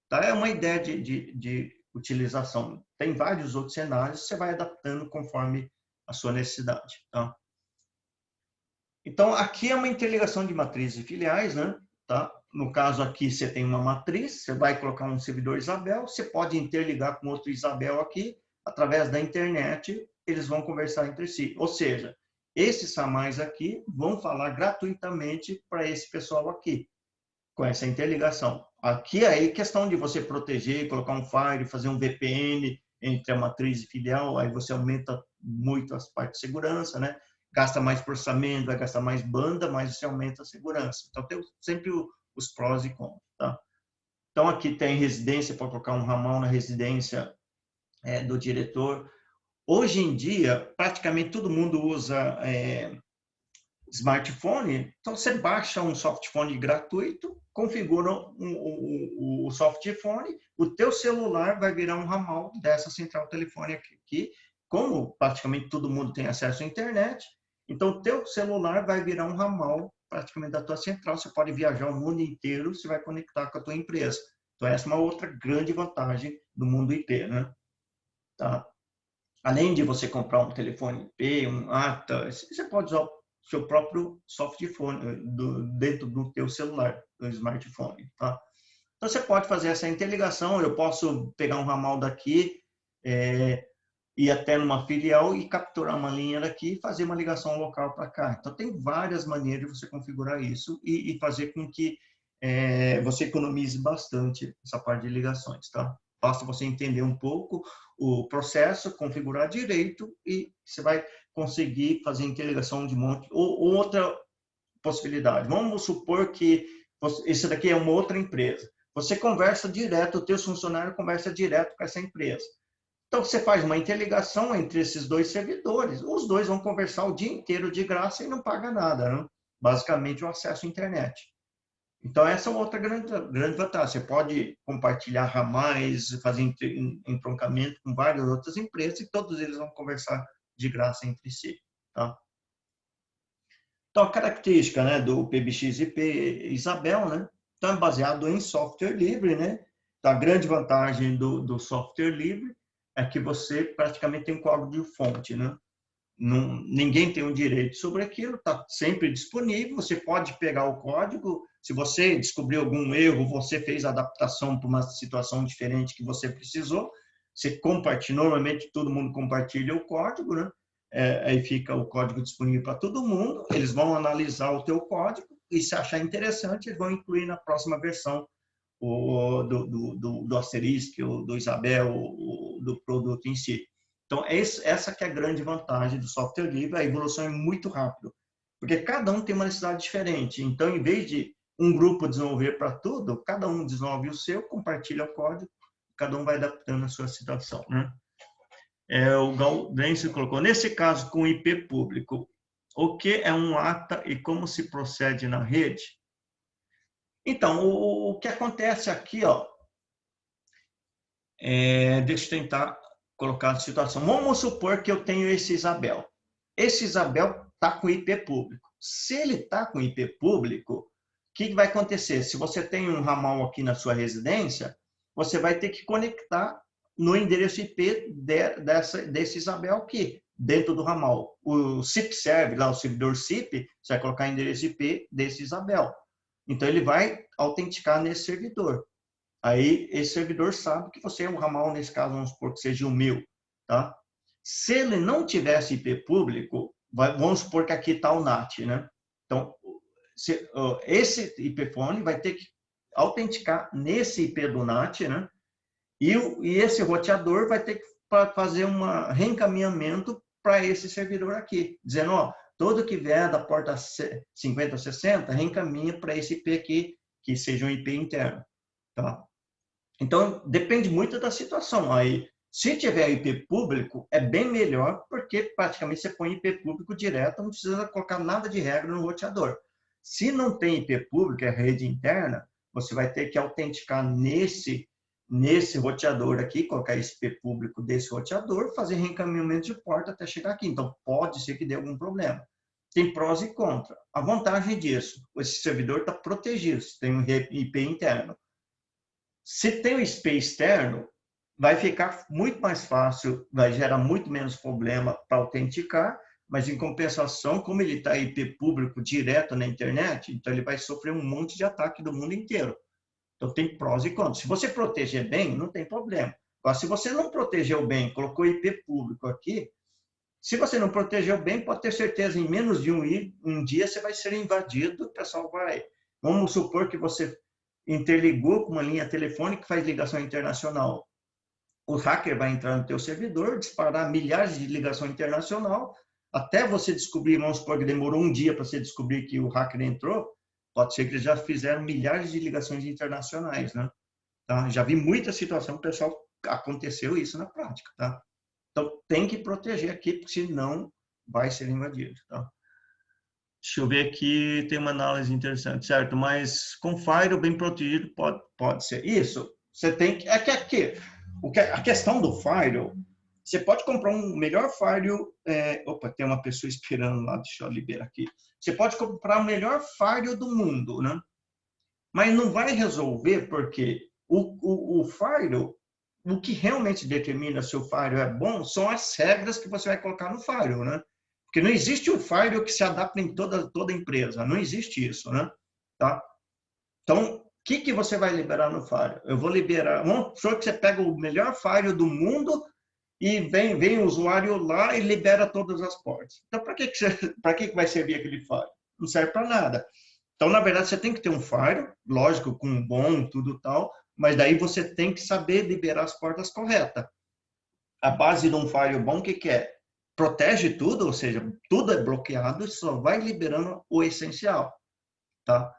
Tá? É uma ideia de utilização. Tem vários outros cenários, você vai adaptando conforme a sua necessidade, tá? Então, aqui é uma interligação de matrizes e filiais, né? Tá? No caso aqui, você tem uma matriz, você vai colocar um servidor Isabel, você pode interligar com outro Isabel aqui, através da internet, eles vão conversar entre si. Ou seja, esses ramais aqui vão falar gratuitamente para esse pessoal aqui, com essa interligação. Aqui é questão de você proteger, colocar um firewall, fazer um VPN, entre a matriz e filial, aí você aumenta muito as partes de segurança, né? Gasta mais processamento, vai gastar mais banda, mas você aumenta a segurança. Então, tem sempre os prós e contras, tá? Então, aqui tem residência, para colocar um ramal na residência do diretor. Hoje em dia, praticamente todo mundo usa smartphone, então você baixa um softphone gratuito, configura o softphone, o teu celular vai virar um ramal dessa central telefônica aqui, como praticamente todo mundo tem acesso à internet, então o teu celular vai virar um ramal praticamente da tua central, você pode viajar o mundo inteiro, você vai conectar com a tua empresa. Então essa é uma outra grande vantagem do mundo IP, né? Tá? Além de você comprar um telefone IP, um ATA, você pode usar o seu próprio softphone dentro do teu celular, do smartphone, tá? Então você pode fazer essa interligação, eu posso pegar um ramal daqui, ir até numa filial e capturar uma linha daqui e fazer uma ligação local para cá. Então tem várias maneiras de você configurar isso e fazer com que você economize bastante essa parte de ligações, tá? Basta você entender um pouco o processo, configurar direito e você vai conseguir fazer interligação de monte. Ou outra possibilidade, vamos supor que esse daqui é uma outra empresa. Você conversa direto, o teu funcionário conversa direto com essa empresa. Então, você faz uma interligação entre esses dois servidores. Os dois vão conversar o dia inteiro de graça e não paga nada, né? Basicamente, o acesso à internet. Então, essa é uma outra grande vantagem. Você pode compartilhar ramais, fazer entroncamento com várias outras empresas e todos eles vão conversar de graça entre si. Tá? Então, a característica, né, do PBX-IP Isabel, né, então, é baseado em software livre. Né? Então, a grande vantagem do software livre é que você praticamente tem um código de fonte. Né? Ninguém tem um direito sobre aquilo, está sempre disponível, você pode pegar o código, se você descobriu algum erro, você fez a adaptação para uma situação diferente que você precisou, você compartilha, normalmente todo mundo compartilha o código, né? Aí fica o código disponível para todo mundo, eles vão analisar o teu código e se achar interessante, eles vão incluir na próxima versão do Asterisk, do Isabel, do produto em si. Então, essa que é a grande vantagem do software livre, a evolução é muito rápida, porque cada um tem uma necessidade diferente. Então, em vez de um grupo desenvolver para tudo, cada um desenvolve o seu, compartilha o código, cada um vai adaptando a sua situação. Né? O Gaudêncio colocou, nesse caso, com IP público, o que é um ATA e como se procede na rede? Então, o que acontece aqui, ó, deixa eu tentar colocar a situação. Vamos supor que eu tenho esse Isabel. Esse Isabel está com IP público. Se ele está com IP público, o que vai acontecer? Se você tem um ramal aqui na sua residência, você vai ter que conectar no endereço IP desse Isabel aqui, dentro do ramal. O SIP serve, lá o servidor SIP, você vai colocar o endereço IP desse Isabel. Então, ele vai autenticar nesse servidor. Aí, esse servidor sabe que você é um ramal, nesse caso, vamos supor que seja o meu. Tá? Se ele não tivesse IP público, vamos supor que aqui está o NAT. Né? Então, esse IP phone vai ter que autenticar nesse IP do NAT, né? E esse roteador vai ter que fazer um reencaminhamento para esse servidor aqui, dizendo, ó, todo que vier da porta 5060, reencaminha para esse IP aqui, que seja um IP interno. Tá? Então, depende muito da situação. Aí, se tiver IP público, é bem melhor, porque praticamente você põe IP público direto, não precisa colocar nada de regra no roteador. Se não tem IP público, é rede interna, você vai ter que autenticar nesse roteador aqui, colocar esse IP público desse roteador, fazer reencaminhamento de porta até chegar aqui. Então, pode ser que dê algum problema. Tem prós e contras. A vantagem disso, esse servidor está protegido, tem um IP interno. Se tem o IP externo, vai ficar muito mais fácil, vai gerar muito menos problema para autenticar, mas em compensação, como ele está IP público direto na internet, então ele vai sofrer um monte de ataque do mundo inteiro. Então tem prós e contras. Se você proteger bem, não tem problema. Agora, se você não protegeu bem, colocou IP público aqui, se você não protegeu bem, pode ter certeza, em menos de um dia você vai ser invadido, o pessoal vai... Vamos supor que você interligou com uma linha telefônica que faz ligação internacional. o hacker vai entrar no teu servidor, disparar milhares de ligações internacional, até você descobrir, vamos supor que demorou um dia para você descobrir que o hacker entrou, pode ser que eles já fizeram milhares de ligações internacionais, né? Tá? Já vi muita situação, pessoal, aconteceu isso na prática, tá? Então, tem que proteger aqui, porque senão vai ser invadido, tá? Deixa eu ver aqui, tem uma análise interessante, certo? Mas com firewall bem protegido pode ser. Isso, você tem que... É que aqui, a questão do firewall, você pode comprar um melhor firewall... opa, tem uma pessoa esperando lá, deixa eu liberar aqui. Você pode comprar o melhor firewall do mundo, né? Mas não vai resolver porque o firewall, o que realmente determina se o firewall é bom são as regras que você vai colocar no firewall, né? Porque não existe um firewall que se adapte em toda empresa, não existe isso, né? Tá? Então, o que você vai liberar no firewall? Eu vou liberar, vamos supor que você pega o melhor firewall do mundo e vem o usuário lá e libera todas as portas. Então, para que vai servir aquele firewall? Não serve para nada. Então, na verdade, você tem que ter um firewall, lógico, com um bom, tudo tal, mas daí você tem que saber liberar as portas corretas. A base de um firewall bom, o que é? Protege tudo, ou seja, tudo é bloqueado e só vai liberando o essencial, tá?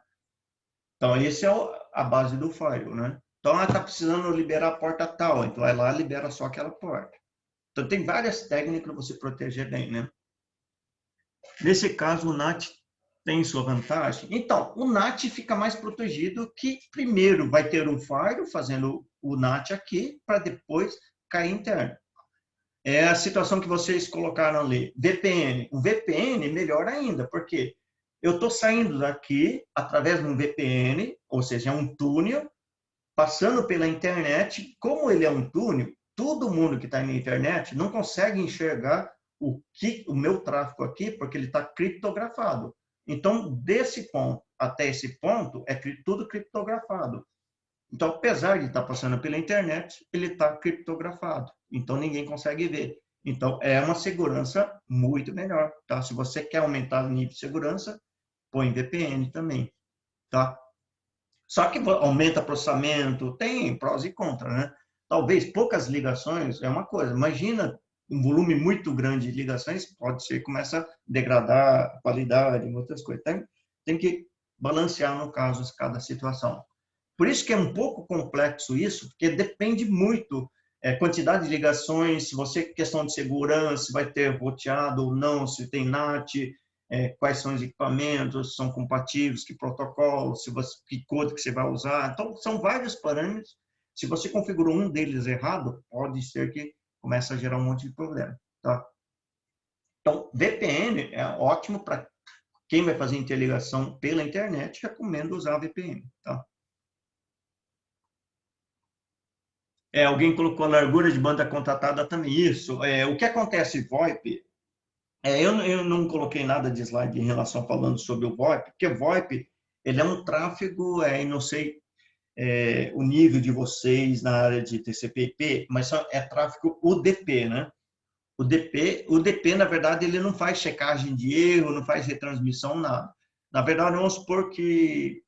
Então, esse é a base do firewall, né? Então, está precisando liberar a porta tal, então vai lá e libera só aquela porta. Então, tem várias técnicas para você proteger bem, né? Nesse caso, o NAT tem sua vantagem. Então, o NAT fica mais protegido que primeiro vai ter um firewall fazendo o NAT aqui, para depois cair interno. É a situação que vocês colocaram ali, VPN. O VPN melhor ainda, porque eu estou saindo daqui através de um VPN, ou seja, é um túnel, passando pela internet. Como ele é um túnel, todo mundo que está na internet não consegue enxergar o meu tráfego aqui, porque ele está criptografado. Então, desse ponto até esse ponto, é tudo criptografado. Então, apesar de estar passando pela internet, ele está criptografado. Então, ninguém consegue ver. Então, é uma segurança muito melhor. Tá? Se você quer aumentar o nível de segurança, põe VPN também. Tá? Só que aumenta processamento, tem prós e contras, né? Talvez poucas ligações é uma coisa. Imagina um volume muito grande de ligações, pode ser que comece a degradar a qualidade, outras coisas. Tem que balancear, no caso, cada situação. Por isso que é um pouco complexo isso, porque depende muito quantidade de ligações, se você, questão de segurança, se vai ter roteado ou não, se tem NAT, quais são os equipamentos, se são compatíveis, que protocolo, que código que você vai usar. Então, são vários parâmetros. Se você configurou um deles errado, pode ser que comece a gerar um monte de problema. Tá? Então, VPN é ótimo para quem vai fazer interligação pela internet, recomendo usar VPN. Tá? Alguém colocou a largura de banda contratada também. Isso. O que acontece VoIP, eu não coloquei nada de slide em relação falando sobre o VoIP, porque o VoIP ele é um tráfego, não sei o nível de vocês na área de TCP/IP, mas é tráfego UDP, né? O DP, na verdade, ele não faz checagem de erro, não faz retransmissão, nada. Na verdade, vamos supor que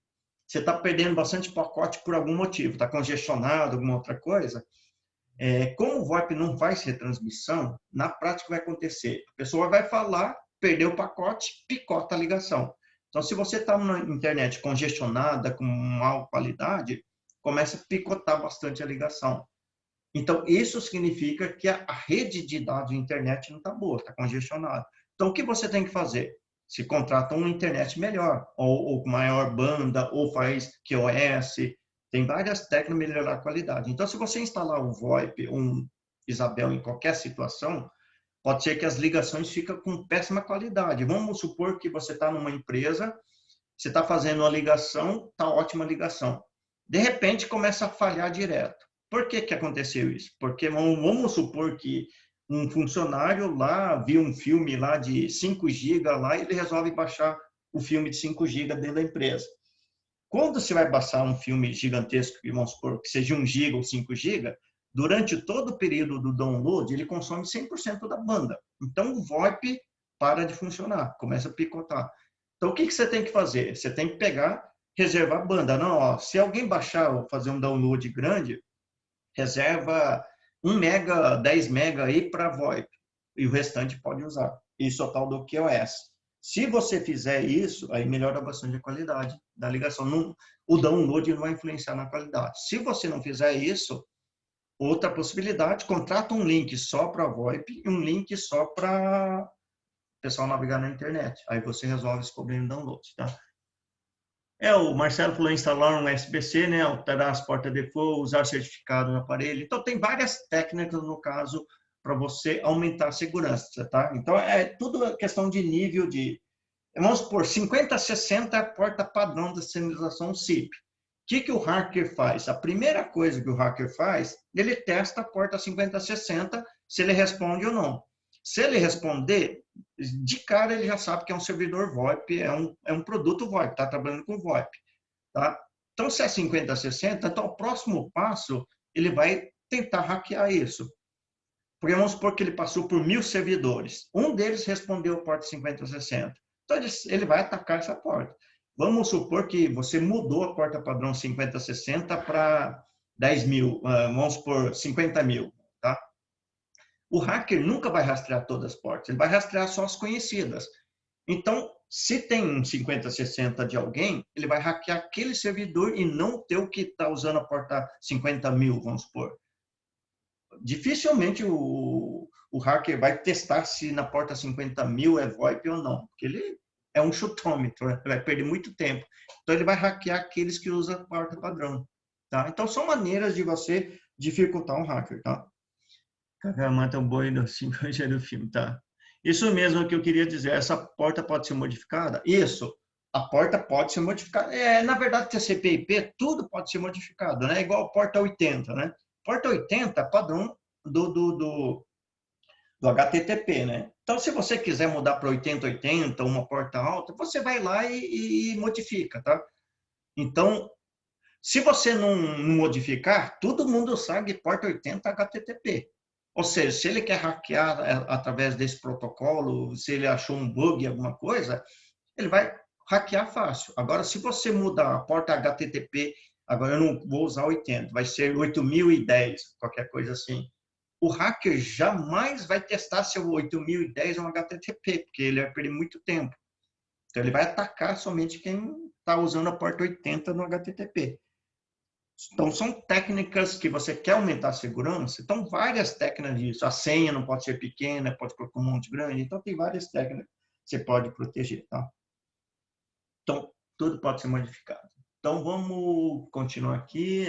você está perdendo bastante pacote por algum motivo, está congestionado, alguma outra coisa. Como o VoIP não faz retransmissão, na prática vai acontecer. A pessoa vai falar, perdeu o pacote, picota a ligação. Então, se você está na internet congestionada, com má qualidade, começa a picotar bastante a ligação. Então, isso significa que a rede de dados de internet não está boa, está congestionada. Então, o que você tem que fazer? Se contrata uma internet melhor, ou com maior banda, ou faz QoS, tem várias técnicas para melhorar a qualidade. Então, se você instalar um VoIP, um Isabel em qualquer situação, pode ser que as ligações fiquem com péssima qualidade. Vamos supor que você está numa empresa, você está fazendo uma ligação, está ótima ligação. De repente, começa a falhar direto. Por que aconteceu isso? Porque vamos supor que um funcionário lá viu um filme lá de 5 GB lá e ele resolve baixar o filme de 5 GB dentro da empresa. Quando você vai baixar um filme gigantesco, vamos supor que seja 1 GB ou 5 GB, durante todo o período do download, ele consome 100% da banda. Então, o VoIP para de funcionar, começa a picotar. Então, o que você tem que fazer? Você tem que pegar, reservar a banda. Não, se alguém baixar ou fazer um download grande, reserva 1 mega, 10 mega aí para VoIP, e o restante pode usar. Isso é o tal do QoS. Se você fizer isso, aí melhora bastante a qualidade da ligação. Não, o download não vai influenciar na qualidade. Se você não fizer isso, outra possibilidade, contrata um link só para VoIP e um link só para o pessoal navegar na internet. Aí você resolve esse problema de download, tá? O Marcelo falou em instalar um SBC, né? Alterar as portas default, usar certificado no aparelho. Então, tem várias técnicas, no caso, para você aumentar a segurança, tá? Então, é tudo questão de nível de... Vamos supor, 5060 é a porta padrão da sinalização SIP. O que o hacker faz? A primeira coisa que o hacker faz, ele testa a porta 5060, se ele responde ou não. Se ele responder, de cara ele já sabe que é um servidor VoIP, é um produto VoIP, está trabalhando com VoIP. Tá? Então, se é 5060, então o próximo passo, ele vai tentar hackear isso. Porque vamos supor que ele passou por 1000 servidores. Um deles respondeu a porta 5060. Então, ele vai atacar essa porta. Vamos supor que você mudou a porta padrão 5060 para 10 mil, vamos supor 50 mil. Tá? O hacker nunca vai rastrear todas as portas, ele vai rastrear só as conhecidas. Então, se tem um 5060 de alguém, ele vai hackear aquele servidor e não o teu que está usando a porta 50 mil, vamos supor. Dificilmente o hacker vai testar se na porta 50 mil é VoIP ou não, porque ele é um chutômetro, né? Vai perder muito tempo. Então, ele vai hackear aqueles que usam a porta padrão. Tá? Então, são maneiras de você dificultar um hacker. Tá? Cacá mata o boi do 5G do filme, tá? Isso mesmo que eu queria dizer. Essa porta pode ser modificada? Isso. A porta pode ser modificada. Na verdade, TCP e IP, tudo pode ser modificado, né? Igual a porta 80, né? Porta 80 é padrão do HTTP, né? Então, se você quiser mudar para 8080, uma porta alta, você vai lá e modifica, tá? Então, se você não modificar, todo mundo sabe porta 80 HTTP. Ou seja, se ele quer hackear através desse protocolo, se ele achou um bug, alguma coisa, ele vai hackear fácil. Agora, se você mudar a porta HTTP, agora eu não vou usar 80, vai ser 8010, qualquer coisa assim. O hacker jamais vai testar se o 8010 é um HTTP, porque ele vai perder muito tempo. Então, ele vai atacar somente quem está usando a porta 80 no HTTP. Então, são técnicas que você quer aumentar a segurança. Então, várias técnicas disso. A senha não pode ser pequena, pode colocar um monte grande. Então, tem várias técnicas que você pode proteger. Tá? Então, tudo pode ser modificado. Então, vamos continuar aqui.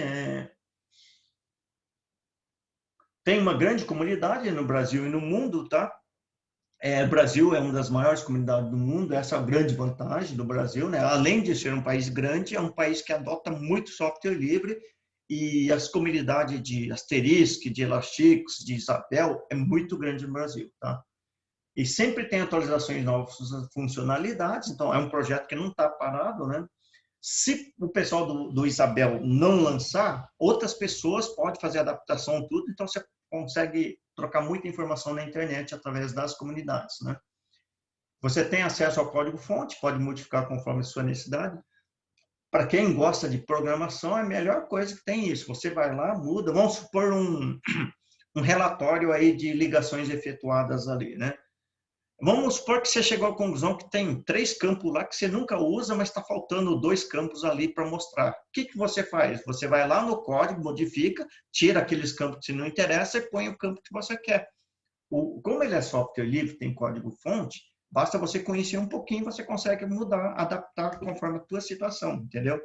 Tem uma grande comunidade no Brasil e no mundo, tá? O Brasil é uma das maiores comunidades do mundo, essa é a grande vantagem do Brasil, né? Além de ser um país grande, é um país que adota muito software livre e as comunidades de Asterisk, de Elastix, de Isabel é muito grande no Brasil, tá? E sempre tem atualizações de novas funcionalidades, então é um projeto que não está parado, né? Se o pessoal do Isabel não lançar, outras pessoas podem fazer adaptação tudo, então você consegue trocar muita informação na internet através das comunidades, né? Você tem acesso ao código-fonte, pode modificar conforme a sua necessidade. Para quem gosta de programação, é a melhor coisa que tem isso. Você vai lá, muda, vamos supor um relatório aí de ligações efetuadas ali, né? Vamos supor que você chegou à conclusão que tem 3 campos lá que você nunca usa, mas está faltando 2 campos ali para mostrar. O que você faz? Você vai lá no código, modifica, tira aqueles campos que não interessam e põe o campo que você quer. Como ele é software livre, tem código-fonte, basta você conhecer um pouquinho, você consegue mudar, adaptar conforme a tua situação, entendeu?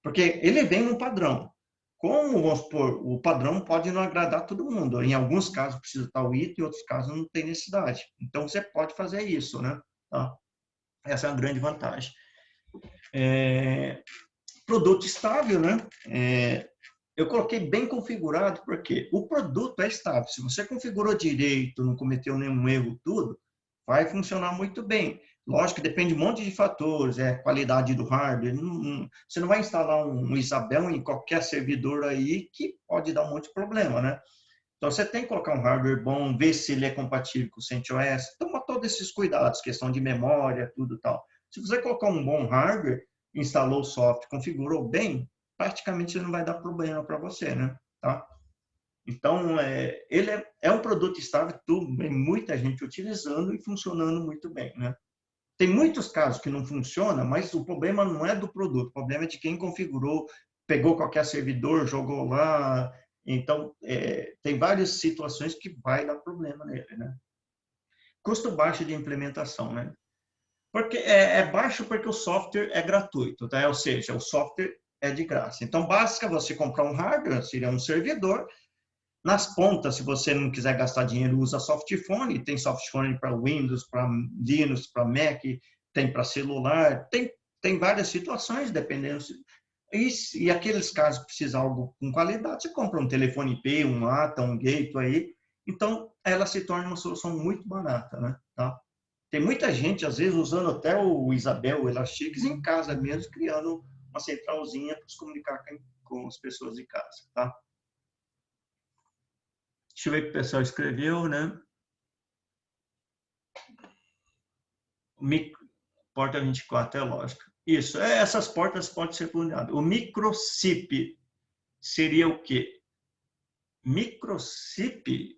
Porque ele vem num padrão. Como, vamos supor, o padrão pode não agradar todo mundo. Em alguns casos precisa estar o item, em outros casos não tem necessidade. Então, você pode fazer isso, né? Tá? Essa é uma grande vantagem. Produto estável, né? Eu coloquei bem configurado, porque o produto é estável. Se você configurou direito, não cometeu nenhum erro, tudo, vai funcionar muito bem. Lógico que depende de um monte de fatores, qualidade do hardware. Você não vai instalar um Isabel em qualquer servidor aí que pode dar um monte de problema, né? Então, você tem que colocar um hardware bom, ver se ele é compatível com o CentOS. Toma todos esses cuidados, questão de memória, tudo tal. Se você colocar um bom hardware, instalou o software, configurou bem, praticamente não vai dar problema para você, né? Tá? Então, ele é um produto estável, tem muita gente utilizando e funcionando muito bem, né? Tem muitos casos que não funciona, mas o problema não é do produto, o problema é de quem configurou, pegou qualquer servidor, jogou lá. Então, tem várias situações que vai dar problema nele, né? Custo baixo de implementação, né? Porque é baixo porque o software é gratuito, tá? Ou seja, o software é de graça. Então, basta você comprar um hardware, seria um servidor. Nas pontas, se você não quiser gastar dinheiro, usa softphone. Tem softphone para Windows, para Linux, para Mac, tem para celular. Tem várias situações, dependendo. E aqueles casos que precisa algo com qualidade, você compra um telefone IP, um ATA, um gateway. Então, ela se torna uma solução muito barata, né? Tá? Tem muita gente, às vezes, usando até o Isabel, o Elastix, em casa mesmo, criando uma centralzinha para se comunicar com as pessoas de casa, tá? Deixa eu ver o que o pessoal escreveu, né? Porta 24, é lógico. Isso, essas portas podem ser planeadas. O microchip seria o quê? Microchip?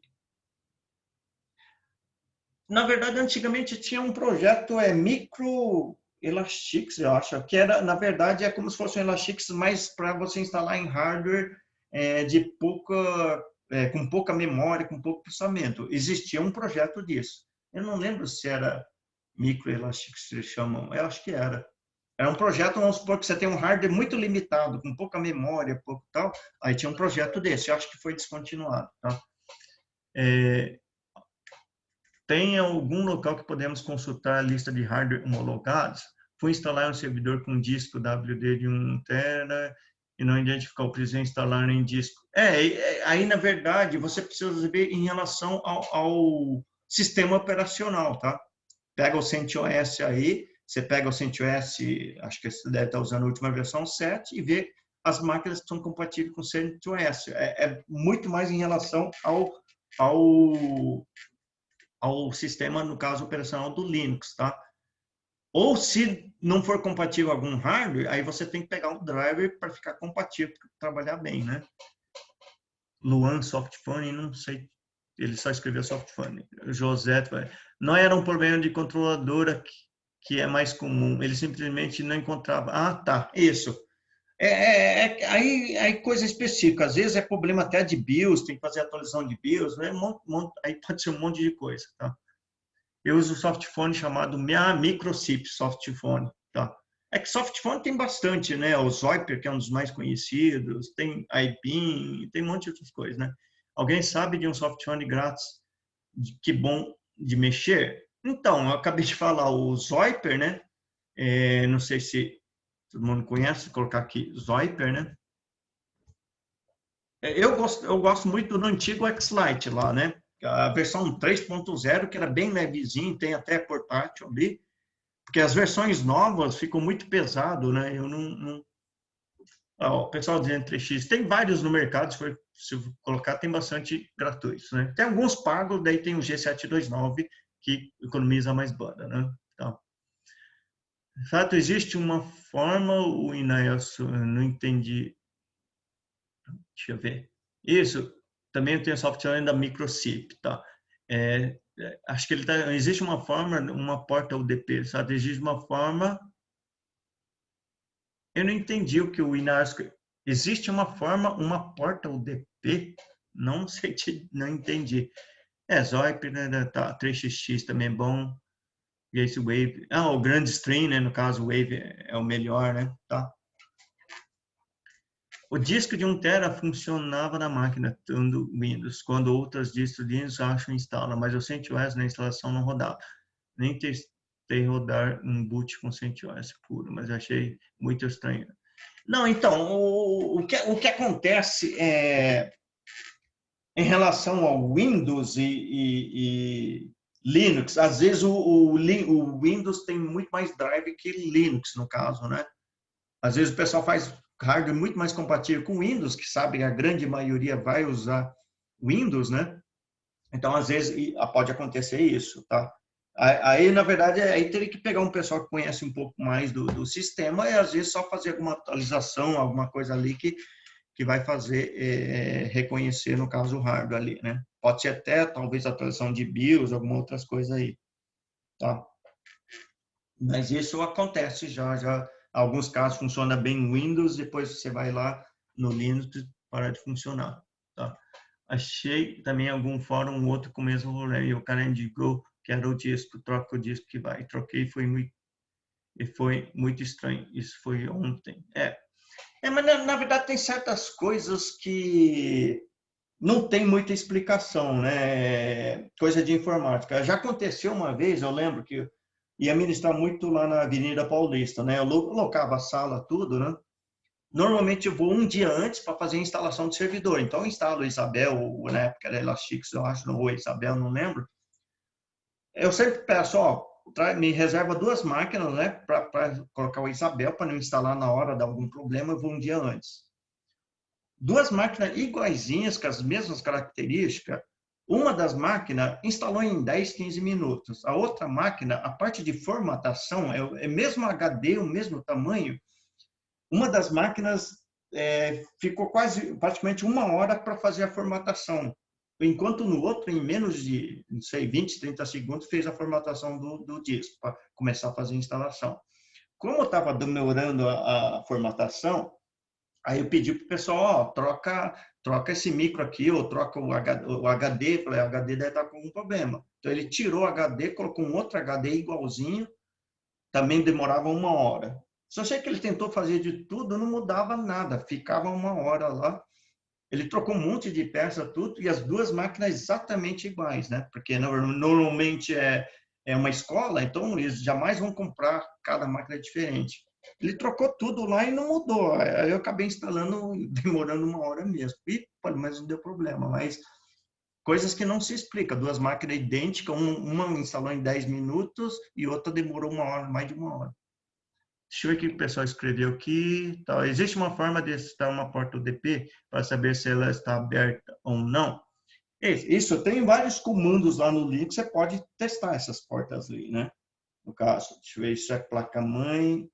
Na verdade, antigamente tinha um projeto, Micro Elastix, eu acho, que era, na verdade, é como se fosse um Elastix, mas para você instalar em hardware de com pouca memória, com pouco processamento. Existia um projeto disso. Eu não lembro se era Micro Elastix que eles chamam, eu acho que era. Era um projeto, vamos supor que você tem um hardware muito limitado, com pouca memória, pouco tal, aí tinha um projeto desse, eu acho que foi descontinuado, tá? Tem algum local que podemos consultar a lista de hardware homologados? Fui instalar um servidor com disco WD de 1 tera e não identificar o preciso instalar em disco. Aí, na verdade, você precisa ver em relação ao sistema operacional, tá? Pega o CentOS aí, você pega o CentOS, acho que você deve estar usando a última versão 7, e vê as máquinas que são compatíveis com o CentOS. É muito mais em relação ao sistema, no caso operacional do Linux, tá? Ou se não for compatível algum hardware, aí você tem que pegar um driver para ficar compatível, para trabalhar bem, né? Luan Softphone, não sei, ele só escreveu Softphone. José, não era um problema de controladora que é mais comum, ele simplesmente não encontrava. Ah, tá, isso. Aí coisa específica, às vezes é problema até de BIOS, tem que fazer atualização de BIOS, né? Aí pode ser um monte de coisa, tá? Eu uso o softphone chamado Microchip Softphone, tá? É que softphone tem bastante, né? O Zoiper, que é um dos mais conhecidos, tem iPin, tem um monte de outras coisas, né? Alguém sabe de um softphone grátis que bom de mexer? Então, eu acabei de falar o Zoiper, né? Não sei se todo mundo conhece, vou colocar aqui Zoiper, né? Eu gosto muito do antigo X-Lite lá, né? A versão 3.0, que era bem levezinho, tem até portátil ali, porque as versões novas ficam muito pesado, né? Eu não... o pessoal dizendo 3X, tem vários no mercado, se colocar, tem bastante gratuitos, né? Tem alguns pagos, daí tem o G729, que economiza mais banda, né? Então, de fato, existe uma forma, o Inaelso, não entendi. Deixa eu ver. Isso, também tem software da Microchip, tá? Acho que existe uma forma, uma porta UDP, sabe? Existe uma forma. Eu não entendi o que o Inasco. Existe uma forma, uma porta UDP? Não sei, não entendi. Zoip, né? Tá, 3xx também é bom. Gateway. O Grand Stream, né? No caso, o Wave é o melhor, né? Tá. O disco de 1 tera funcionava na máquina do Windows, quando outras distros Linux acham instala, mas o CentOS na instalação não rodava. Nem testei rodar um boot com CentOS puro, mas achei muito estranho. Não, então, o que acontece em relação ao Windows e Linux, às vezes o Windows tem muito mais drive que Linux, no caso, né? Às vezes o pessoal faz hardware muito mais compatível com Windows, que sabe que a grande maioria vai usar Windows, né? Então, às vezes, pode acontecer isso, tá? Aí, na verdade, aí teria que pegar um pessoal que conhece um pouco mais do sistema e, às vezes, só fazer alguma atualização, alguma coisa ali que que vai fazer reconhecer, no caso, o hardware ali, né? Pode ser até, talvez, atualização de BIOS, alguma outras coisas aí, tá? Mas isso acontece já. Alguns casos funciona bem no Windows, depois você vai lá no Linux e para de funcionar, tá? Achei também algum fórum, um outro com o mesmo rolê, e o cara indicou que era o disco, troca o disco que vai. Troquei, foi muito estranho. Isso foi ontem. Mas na verdade tem certas coisas que não tem muita explicação, né? Coisa de informática. Já aconteceu uma vez, eu lembro que eu ia ministrar muito lá na Avenida Paulista, né? Eu locava a sala, tudo, né? Normalmente eu vou um dia antes para fazer a instalação do servidor. Então eu instalo o Isabel, ou na época era Elastix, eu acho, ou Isabel, não lembro. Eu sempre peço, ó, me reserva 2 máquinas, né, para colocar o Isabel, para não instalar na hora de algum problema, eu vou um dia antes. 2 máquinas iguaizinhas, com as mesmas características. Uma das máquinas instalou em 10, 15 minutos. A outra máquina, a parte de formatação, é mesmo HD, o mesmo tamanho. Uma das máquinas ficou praticamente 1 hora para fazer a formatação, enquanto no outro, em menos de, não sei, 20, 30 segundos, fez a formatação do disco, para começar a fazer a instalação. Como estava demorando a formatação, aí eu pedi para o pessoal, ó, troca esse micro aqui, ou troca o HD, falei, o HD deve estar com algum problema. Então ele tirou o HD, colocou um outro HD igualzinho, também demorava 1 hora. Só sei que ele tentou fazer de tudo, não mudava nada, ficava 1 hora lá. Ele trocou um monte de peça, tudo, e as 2 máquinas exatamente iguais, né? Porque normalmente é uma escola, então eles jamais vão comprar cada máquina diferente. Ele trocou tudo lá e não mudou. Aí eu acabei instalando, demorando 1 hora mesmo. E, mas não deu problema. Mas coisas que não se explica. 2 máquinas idênticas, uma instalou em 10 minutos e outra demorou 1 hora, mais de 1 hora. Deixa eu ver o que o pessoal escreveu aqui. Tá. Existe uma forma de testar uma porta UDP para saber se ela está aberta ou não? Isso, tem vários comandos lá no Linux, você pode testar essas portas ali, né? No caso, deixa eu ver, isso é placa-mãe.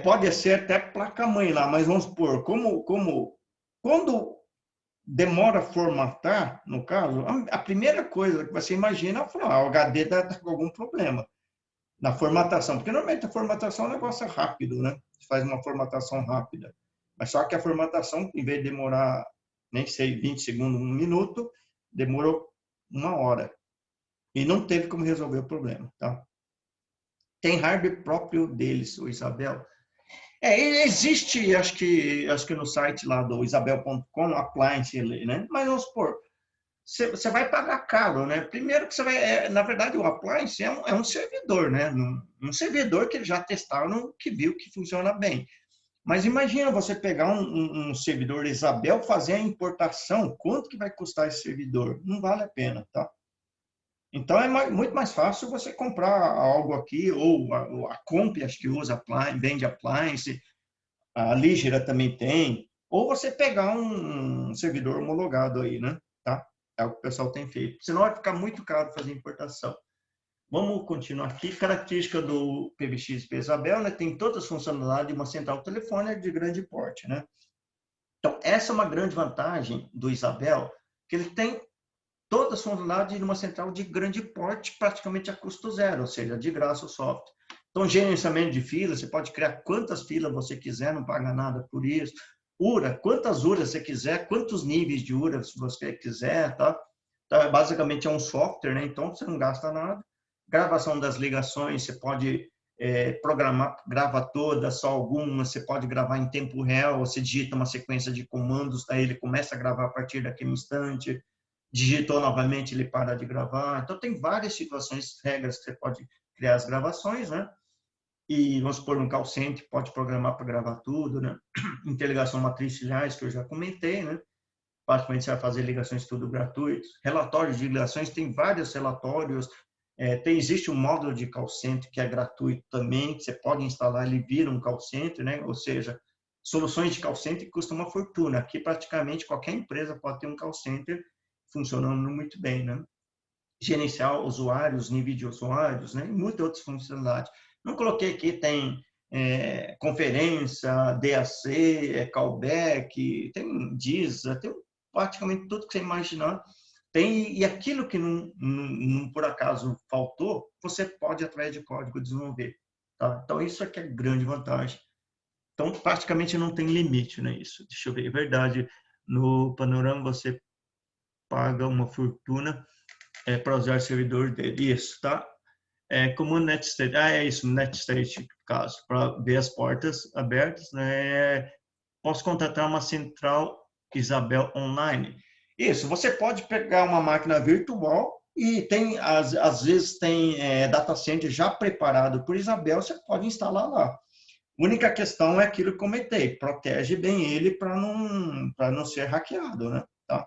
Pode ser até placa-mãe lá, mas vamos supor, quando demora a formatar, no caso, a primeira coisa que você imagina é o HD está com algum problema na formatação, porque normalmente a formatação é um negócio rápido, né? Você faz uma formatação rápida. Mas só que a formatação, em vez de demorar, nem sei, 20 segundos, 1 minuto, demorou 1 hora. E não teve como resolver o problema, tá? Tem hardware próprio deles, o Isabel. Existe, acho que no site lá do isabel.com, appliance, né? Mas vamos supor, você vai pagar caro, né? Primeiro que você vai, na verdade, o appliance é um servidor, né? Um servidor que eles já testaram, que viu que funciona bem. Mas imagina você pegar um servidor Isabel, fazer a importação, quanto que vai custar esse servidor? Não vale a pena, tá? Então é muito mais fácil você comprar algo aqui, ou a Comp, acho que usa appliance, vende appliance, a Ligera também tem, ou você pegar um servidor homologado aí, né? Tá? É o que o pessoal tem feito. Senão vai ficar muito caro fazer importação. Vamos continuar aqui. Característica do PBX Isabel, né? Tem todas as funcionalidades de uma central telefônica de grande porte, né? Então, essa é uma grande vantagem do Isabel, que ele tem todas as funcionalidades de uma central de grande porte praticamente a custo zero, ou seja, de graça o software. Então, gerenciamento de filas, você pode criar quantas filas você quiser, não paga nada por isso. URA, quantas URAs você quiser, quantos níveis de URA você quiser, tá? Então, basicamente é um software, né? Então você não gasta nada. Gravação das ligações, você pode programar, grava todas, só algumas, você pode gravar em tempo real, você digita uma sequência de comandos, aí ele começa a gravar a partir daquele instante, digitou novamente, ele para de gravar. Então tem várias situações, regras que você pode criar as gravações, né? E vamos supor, no call center, pode programar para gravar tudo, né? Interligação matriz filiais, que eu já comentei, né? Praticamente você vai fazer ligações tudo gratuitos. Relatórios de ligações, tem vários relatórios. Existe um módulo de call center que é gratuito também, que você pode instalar, ele vira um call center, né? Ou seja, soluções de call center que custam uma fortuna. Aqui, praticamente, qualquer empresa pode ter um call center funcionando muito bem, né? Gerenciar usuários, nível de usuários, né? E muitas outras funcionalidades. Não coloquei aqui, tem conferência, DAC, callback, tem DISA, tem praticamente tudo que você imaginar. Tem, e aquilo que não por acaso faltou, você pode, através de código, desenvolver. Tá? Então, isso aqui é a grande vantagem. Então, praticamente não tem limite, né? Isso. Deixa eu ver, é verdade. No Panorama, você paga uma fortuna para usar o servidor dele. Isso, tá? Como o NetState. É isso, NetState, no caso, para ver as portas abertas, né? Posso contratar uma central Isabel online. Isso, você pode pegar uma máquina virtual e tem, às vezes tem data center já preparado por Isabel, você pode instalar lá. A única questão é aquilo que comentei, protege bem ele para não ser hackeado, né? Tá?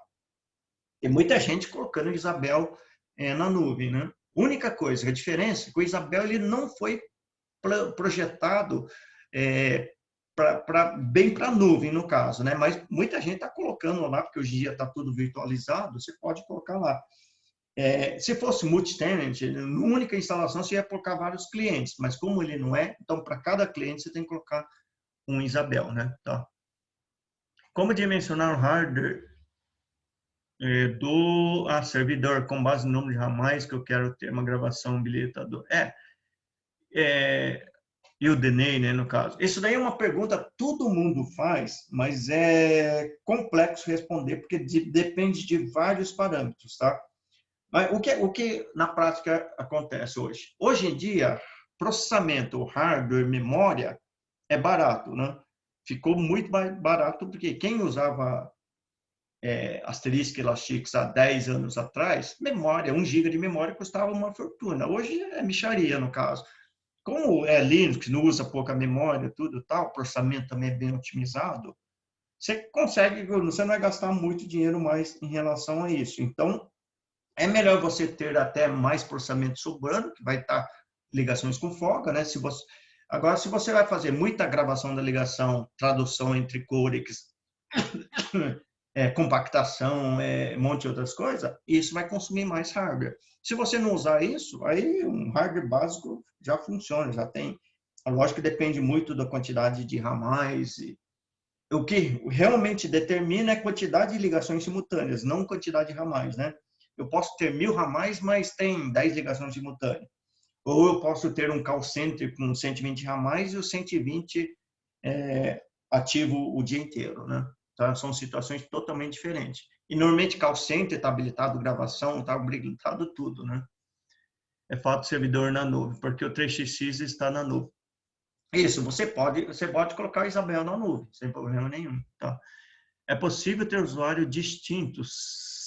Tem muita gente colocando o Isabel na nuvem, né? Única coisa, a diferença é que o Isabel ele não foi projetado bem para a nuvem, no caso, né? Mas muita gente está colocando lá, porque hoje em dia está tudo virtualizado, você pode colocar lá. Se fosse multi-tenant, na única instalação você ia colocar vários clientes, mas como ele não é, então para cada cliente você tem que colocar um Isabel, né? Tá? Como dimensionar o hardware do servidor com base no número de ramais que eu quero ter uma gravação habilitador? E o DNAI, né, no caso. Isso daí é uma pergunta que todo mundo faz, mas é complexo responder, porque depende de vários parâmetros, tá? Mas o que na prática acontece hoje? Hoje em dia, processamento, hardware, memória é barato, né? Ficou muito mais barato, porque quem usava Asterisk Elastix há 10 anos atrás, memória, 1 GB de memória custava uma fortuna. Hoje é mixaria, no caso. Como é Linux, não usa pouca memória, tudo tal, o processamento também é bem otimizado, você consegue, você não vai gastar muito dinheiro mais em relação a isso. Então, é melhor você ter até mais processamento sobrando, que vai estar ligações com folga, né? Agora, se você vai fazer muita gravação da ligação, tradução entre codecs, compactação, um monte de outras coisas, isso vai consumir mais hardware. Se você não usar isso, aí um hardware básico já funciona, já tem. A lógica depende muito da quantidade de ramais. O que realmente determina é a quantidade de ligações simultâneas, não quantidade de ramais, né? Eu posso ter 1000 ramais, mas tem 10 ligações simultâneas. Ou eu posso ter um call center com 120 ramais e o 120 ativo o dia inteiro, né? Tá? São situações totalmente diferentes. E normalmente call center está habilitado gravação, está habilitado tudo, né? É fato servidor na nuvem, porque o 3xx está na nuvem. Isso, você pode colocar a Isabel na nuvem, sem problema nenhum. Tá? É possível ter usuários distintos,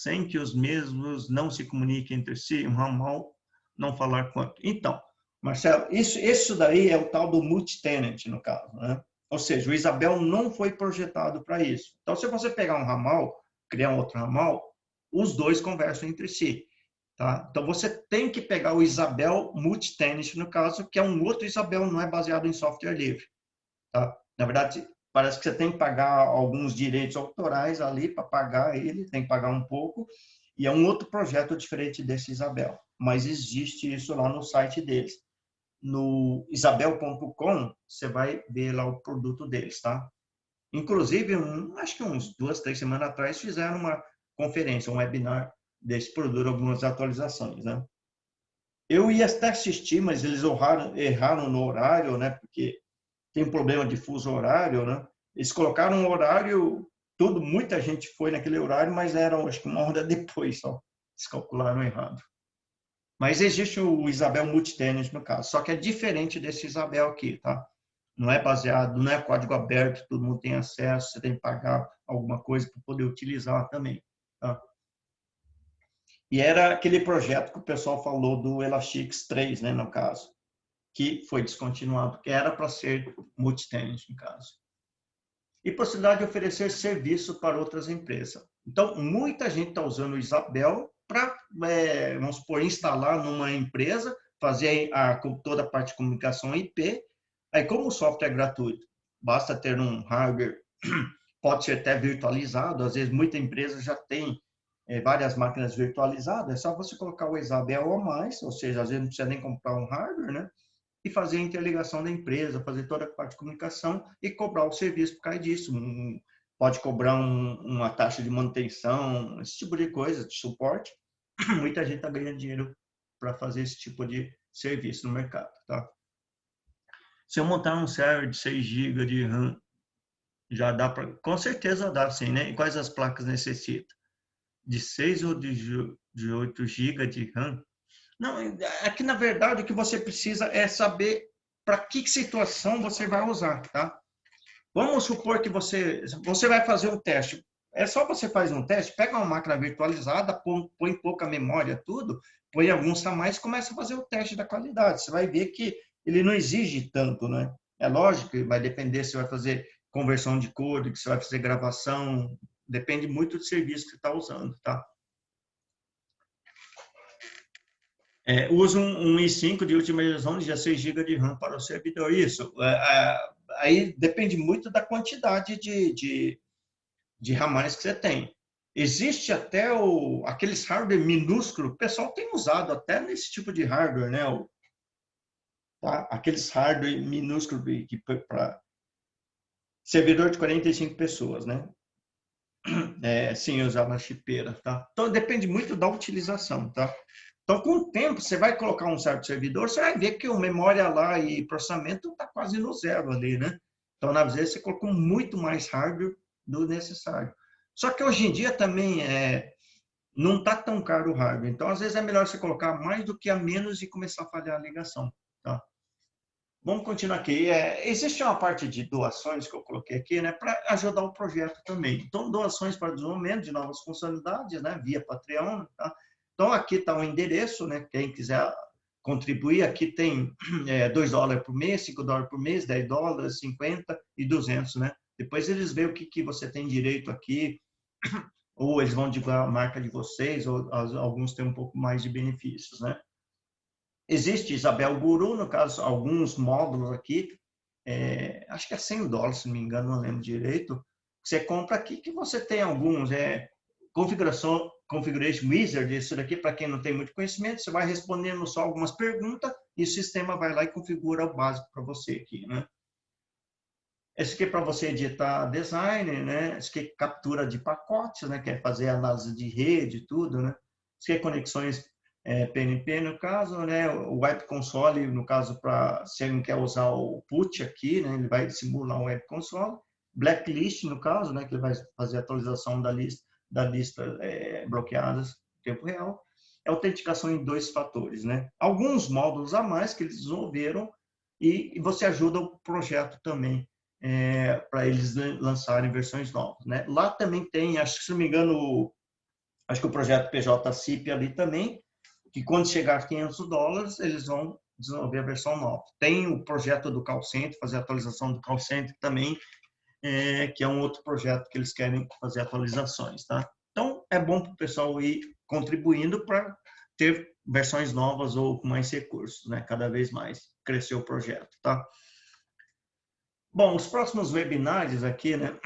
sem que os mesmos não se comuniquem entre si, um ramal não falar quanto. Então, Marcelo, isso daí é o tal do multi-tenant, no caso, né? Ou seja, o Isabel não foi projetado para isso. Então, se você pegar um ramal, criar um outro ramal, os dois conversam entre si. Tá? Então, você tem que pegar o Isabel multi-tenant, no caso, que é um outro Isabel, não é baseado em software livre. Tá? Na verdade, parece que você tem que pagar alguns direitos autorais ali para pagar ele, tem que pagar um pouco, e é um outro projeto diferente desse Isabel. Mas existe isso lá no site deles. No isabel.com, você vai ver lá o produto deles, tá? Inclusive, acho que uns 2, 3 semanas atrás, fizeram uma conferência, um webinar desse produto, algumas atualizações, né? Eu ia até assistir, mas eles erraram no horário, né? Porque tem um problema de fuso horário, né? Eles colocaram um horário, muita gente foi naquele horário, mas era, acho que 1 hora depois só. Eles calcularam errado. Mas existe o Isabel Multitenant no caso, só que é diferente desse Isabel aqui, tá? Não é baseado, não é código aberto, todo mundo tem acesso, você tem que pagar alguma coisa para poder utilizar também, tá? E era aquele projeto que o pessoal falou do Elastix 3, né, no caso, que foi descontinuado, que era para ser multi-tenant, no caso. E possibilidade de oferecer serviço para outras empresas. Então, muita gente está usando o Isabel para, vamos supor, instalar numa empresa, fazer toda a parte de comunicação IP. Aí, como o software é gratuito, basta ter um hardware, pode ser até virtualizado, às vezes muita empresa já tem várias máquinas virtualizadas, é só você colocar o Isabel ou mais, ou seja, às vezes não precisa nem comprar um hardware, né? e fazer a interligação da empresa, fazer toda a parte de comunicação e cobrar o serviço por causa disso. Pode cobrar uma taxa de manutenção, esse tipo de coisa, de suporte. Muita gente está ganhando dinheiro para fazer esse tipo de serviço no mercado. Tá? Se eu montar um server de 6 GB de RAM, já dá para... Com certeza dá, sim, né? E quais as placas necessita? De 6 ou de 8 GB de RAM? Não, aqui na verdade o que você precisa é saber para que situação você vai usar, tá? Vamos supor que você vai fazer um teste. É só você fazer um teste, pega uma máquina virtualizada, põe pouca memória, tudo, põe alguns a mais e começa a fazer o teste da qualidade. Você vai ver que ele não exige tanto, né? É lógico que vai depender se vai fazer conversão de código, se vai fazer gravação, depende muito do serviço que você está usando, tá? Usa um i5 de última geração de 16 GB de RAM para o servidor. Isso. Aí depende muito da quantidade de ramais que você tem. Existe até aqueles hardware minúsculos, o pessoal tem usado até nesse tipo de hardware, né? Tá? Aqueles hardware minúsculos para servidor de 45 pessoas, né? Sim, eu usava chipeira, tá? Então depende muito da utilização, tá? Então, com o tempo, você vai colocar um certo servidor, você vai ver que o memória lá e processamento está quase no zero ali, né? Então, na verdade, você colocou muito mais hardware do necessário. Só que hoje em dia também não está tão caro o hardware. Então, às vezes, é melhor você colocar mais do que a menos e começar a falhar a ligação, tá? Vamos continuar aqui. Existe uma parte de doações que eu coloquei aqui, né, para ajudar o projeto também. Então, doações para desenvolvimento de novas funcionalidades, né, via Patreon, tá? Então, aqui está o endereço, né, quem quiser contribuir, aqui tem $2 por mês, $5 por mês, $10, 50 e 200, né? Depois eles veem o que você tem direito aqui, ou eles vão divulgar a marca de vocês, ou alguns têm um pouco mais de benefícios, né? Existe Isabel Guru, no caso, alguns módulos aqui, acho que é $100, se não me engano, não lembro direito. Você compra aqui que você tem alguns, Configuration Wizard, isso daqui, para quem não tem muito conhecimento, você vai respondendo só algumas perguntas e o sistema vai lá e configura o básico para você aqui, né? Esse aqui é para você editar design, né? Esse aqui é captura de pacotes, né? Que é fazer análise de rede, tudo, né? Esse aqui é conexões PNP, no caso, né? O Web Console, no caso, para se ele não quer usar o put aqui, né? Ele vai simular um Web Console. Blacklist, no caso, né? Que ele vai fazer a atualização da lista bloqueadas em tempo real. É autenticação em 2 fatores, né? Alguns módulos a mais que eles desenvolveram e você ajuda o projeto também para eles lançarem versões novas, né? Lá também tem, acho que se não me engano, acho que o projeto PJCIP ali também, que quando chegar a $500, eles vão desenvolver a versão nova. Tem o projeto do Call Center, fazer a atualização do Call Center também, que é um outro projeto que eles querem fazer atualizações, tá? Então, é bom para o pessoal ir contribuindo para ter versões novas ou com mais recursos, né? Cada vez mais crescer o projeto, tá? Bom, os próximos webinários aqui, né?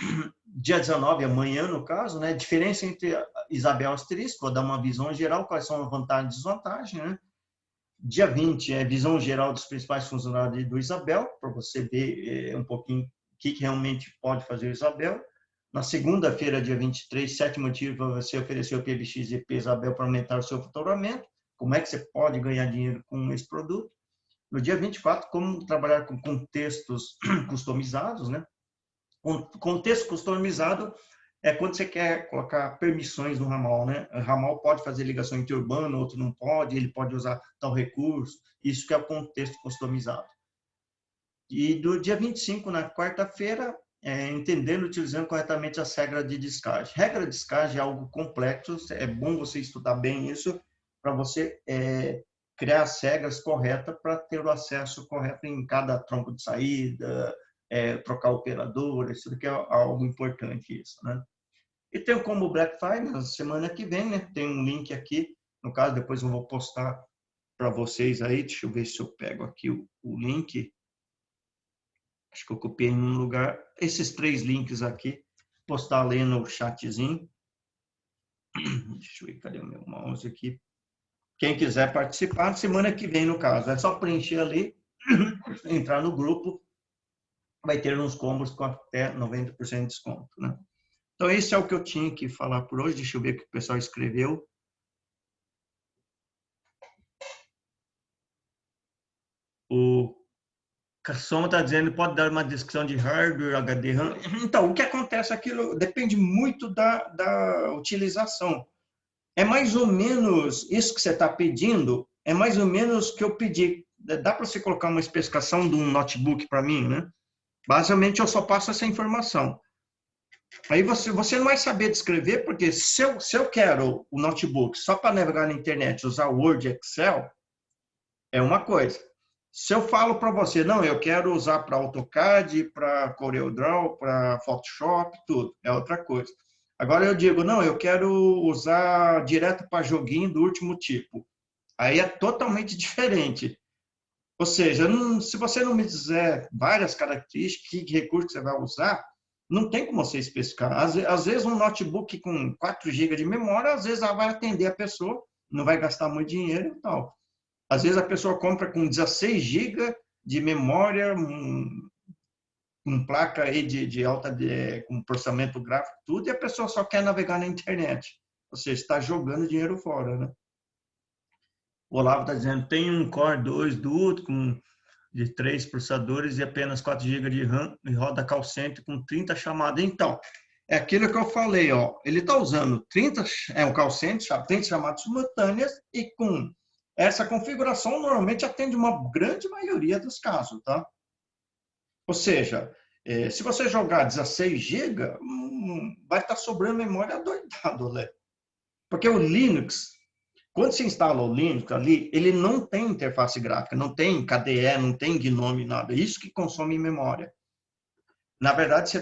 Dia 19, amanhã, no caso, né? Diferença entre Isabel e Asterisco, vou dar uma visão geral, quais são as vantagens e desvantagens, né? Dia 20 é visão geral dos principais funcionários do Isabel, para você ver um pouquinho o que realmente pode fazer o Isabel. Na segunda-feira, dia 23, 7 motivos para você oferecer o PBX EP Isabel para aumentar o seu faturamento. Como é que você pode ganhar dinheiro com esse produto? No dia 24, como trabalhar com contextos customizados, né? Contexto customizado é quando você quer colocar permissões no ramal, né? O ramal pode fazer ligação interurbana, outro não pode, ele pode usar tal recurso. Isso que é o contexto customizado. E do dia 25, na quarta-feira, entendendo e utilizando corretamente as regras de descarte. Regra de descarte é algo complexo, é bom você estudar bem isso para você criar as regras corretas para ter o acesso correto em cada tronco de saída, trocar operador, isso daqui é algo importante isso, né? E tem como Black Friday na semana que vem, né? Tem um link aqui, no caso, depois eu vou postar para vocês aí, deixa eu ver se eu pego aqui o link. Acho que eu copiei em um lugar. Esses 3 links aqui, postar ali no chatzinho. Deixa eu ver, cadê o meu mouse aqui? Quem quiser participar, semana que vem, no caso, é só preencher ali entrar no grupo, vai ter uns combos com até 90% de desconto, né? Então, esse é o que eu tinha que falar por hoje. Deixa eu ver o que o pessoal escreveu. O Cassoma está dizendo que pode dar uma descrição de hardware, HD, RAM. Então, o que acontece aquilo depende muito da utilização. É mais ou menos isso que você está pedindo, é mais ou menos o que eu pedi. Dá para você colocar uma especificação de um notebook para mim, né? Basicamente, eu só passo essa informação. Aí você não vai saber descrever, porque se eu quero o notebook só para navegar na internet, usar Word e Excel, é uma coisa. Se eu falo para você, não, eu quero usar para AutoCAD, para CorelDRAW, para Photoshop, tudo, é outra coisa. Agora eu digo, não, eu quero usar direto para joguinho do último tipo. Aí é totalmente diferente. Ou seja, se você não me dizer várias características, que recurso você vai usar, não tem como você especificar. Às vezes um notebook com 4 GB de memória, às vezes ela vai atender a pessoa, não vai gastar muito dinheiro e tal. Às vezes a pessoa compra com 16 GB de memória, com placa aí de alta, com processamento gráfico, tudo, e a pessoa só quer navegar na internet. Ou seja, está jogando dinheiro fora, né? O Olavo está dizendo, tem um Core 2 duo de 3 processadores e apenas 4 GB de RAM e roda call center com 30 chamadas. Então, é aquilo que eu falei, ó. Ele está usando um call center, 30 chamadas simultâneas e com essa configuração normalmente atende uma grande maioria dos casos, tá? Ou seja, se você jogar 16 GB, vai estar sobrando memória adoidado, né? Porque o Linux, quando você instala o Linux ali, ele não tem interface gráfica, não tem KDE, não tem GNOME, nada. Isso que consome memória. Na verdade,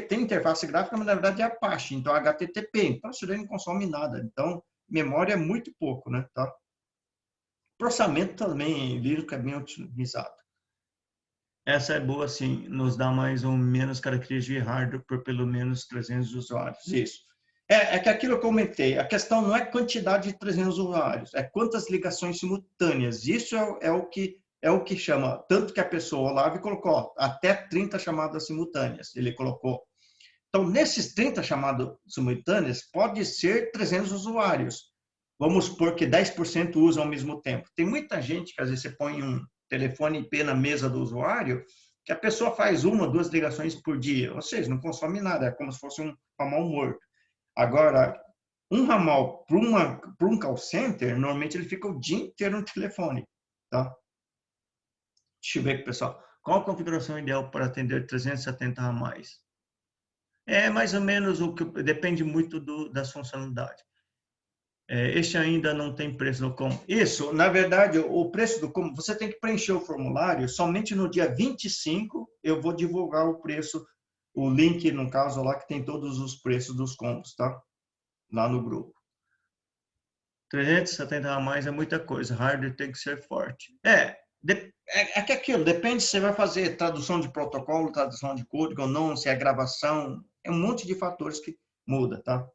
tem interface gráfica, mas na verdade é Apache, então HTTP. Então, isso daí não consome nada. Então, memória é muito pouco, né? Tá? Processamento também, Linux é bem otimizado. Essa é boa, sim, nos dá mais ou menos características de hardware por pelo menos 300 usuários. Isso. É que aquilo que eu comentei, a questão não é quantidade de 300 usuários, é quantas ligações simultâneas. Isso é o que chama, tanto que a pessoa, Olavo, colocou até 30 chamadas simultâneas, ele colocou. Então, nesses 30 chamadas simultâneas, pode ser 300 usuários. Vamos supor que 10% usam ao mesmo tempo. Tem muita gente que às vezes você põe um telefone IP na mesa do usuário, que a pessoa faz 1, 2 ligações por dia, ou seja, não consome nada, é como se fosse um ramal morto. Agora, um ramal para um call center, normalmente ele fica o dia inteiro no telefone. Tá? Deixa eu ver aqui, pessoal. Qual a configuração ideal para atender 370 ramais? É mais ou menos o que depende muito das funcionalidades. Este ainda não tem preço no como. Isso, na verdade, o preço do como, você tem que preencher o formulário, somente no dia 25 eu vou divulgar o preço, o link, no caso lá, que tem todos os preços dos combos, tá? Lá no grupo. 370 a mais é muita coisa, hardware tem que ser forte. É que aquilo, depende se você vai fazer tradução de protocolo, tradução de código ou não, se é gravação, é um monte de fatores que muda, tá?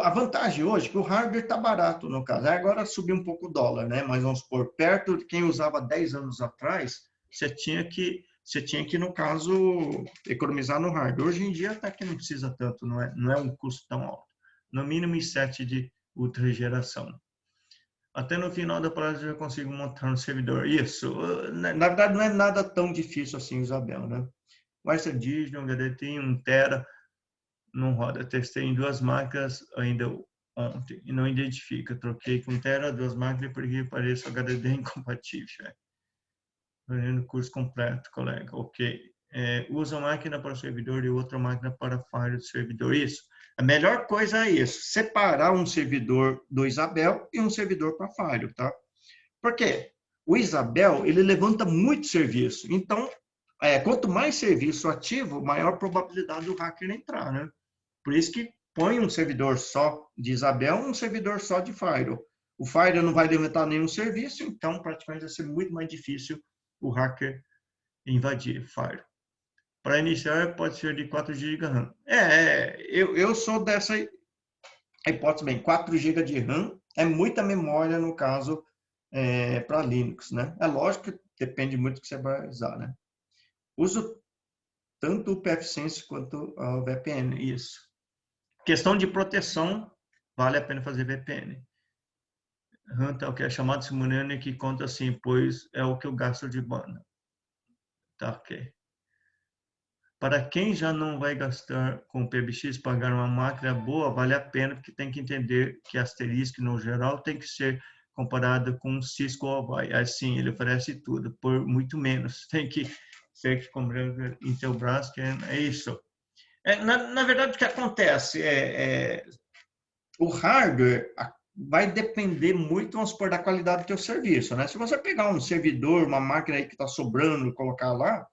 A vantagem hoje é que o hardware está barato, no caso. Agora subiu um pouco o dólar, né? Mas vamos supor, perto de quem usava 10 anos atrás, você tinha que, no caso, economizar no hardware. Hoje em dia, até que não precisa tanto, não é um custo tão alto. No mínimo, i7 de ultra geração. Até no final da palestra eu consigo montar um servidor. Isso, na verdade, não é nada tão difícil assim, Isabel, né? O Master Digital, HD tem 1 tera, não roda. Testei em 2 máquinas ainda ontem e não identifica. Troquei com tera, 2 máquinas porque pareço HDD incompatível. Fazendo curso completo, colega. Ok. Usa uma máquina para o servidor e outra máquina para Fire do servidor. Isso. A melhor coisa é isso. Separar um servidor do Isabel e um servidor para Fire, tá? Por quê? O Isabel, ele levanta muito serviço. Então, quanto mais serviço ativo, maior probabilidade do hacker entrar, né? Por isso que põe um servidor só de Isabel, um servidor só de Firewall. O Firewall não vai levantar nenhum serviço, então praticamente vai ser muito mais difícil o hacker invadir Firewall. Para iniciar, pode ser de 4 GB RAM. Eu sou dessa hipótese bem. 4 GB de RAM é muita memória, no caso, para Linux, né? É lógico que depende muito do que você vai usar, né? Uso tanto o pfSense quanto a VPN, isso. Questão de proteção, vale a pena fazer VPN. Então, o que é chamado simultâneo que conta assim, pois é o que eu gasto de banda. Tá, ok. Para quem já não vai gastar com PBX, pagar uma máquina boa, vale a pena, porque tem que entender que Asterisk, no geral, tem que ser comparado com Cisco ou Avaya. Assim, ele oferece tudo, por muito menos. Tem que ser que comprar Intelbras, que é isso. Na verdade, o que acontece o hardware vai depender muito, vamos supor, da qualidade do teu serviço, né? Se você pegar um servidor, uma máquina aí que está sobrando e colocar lá,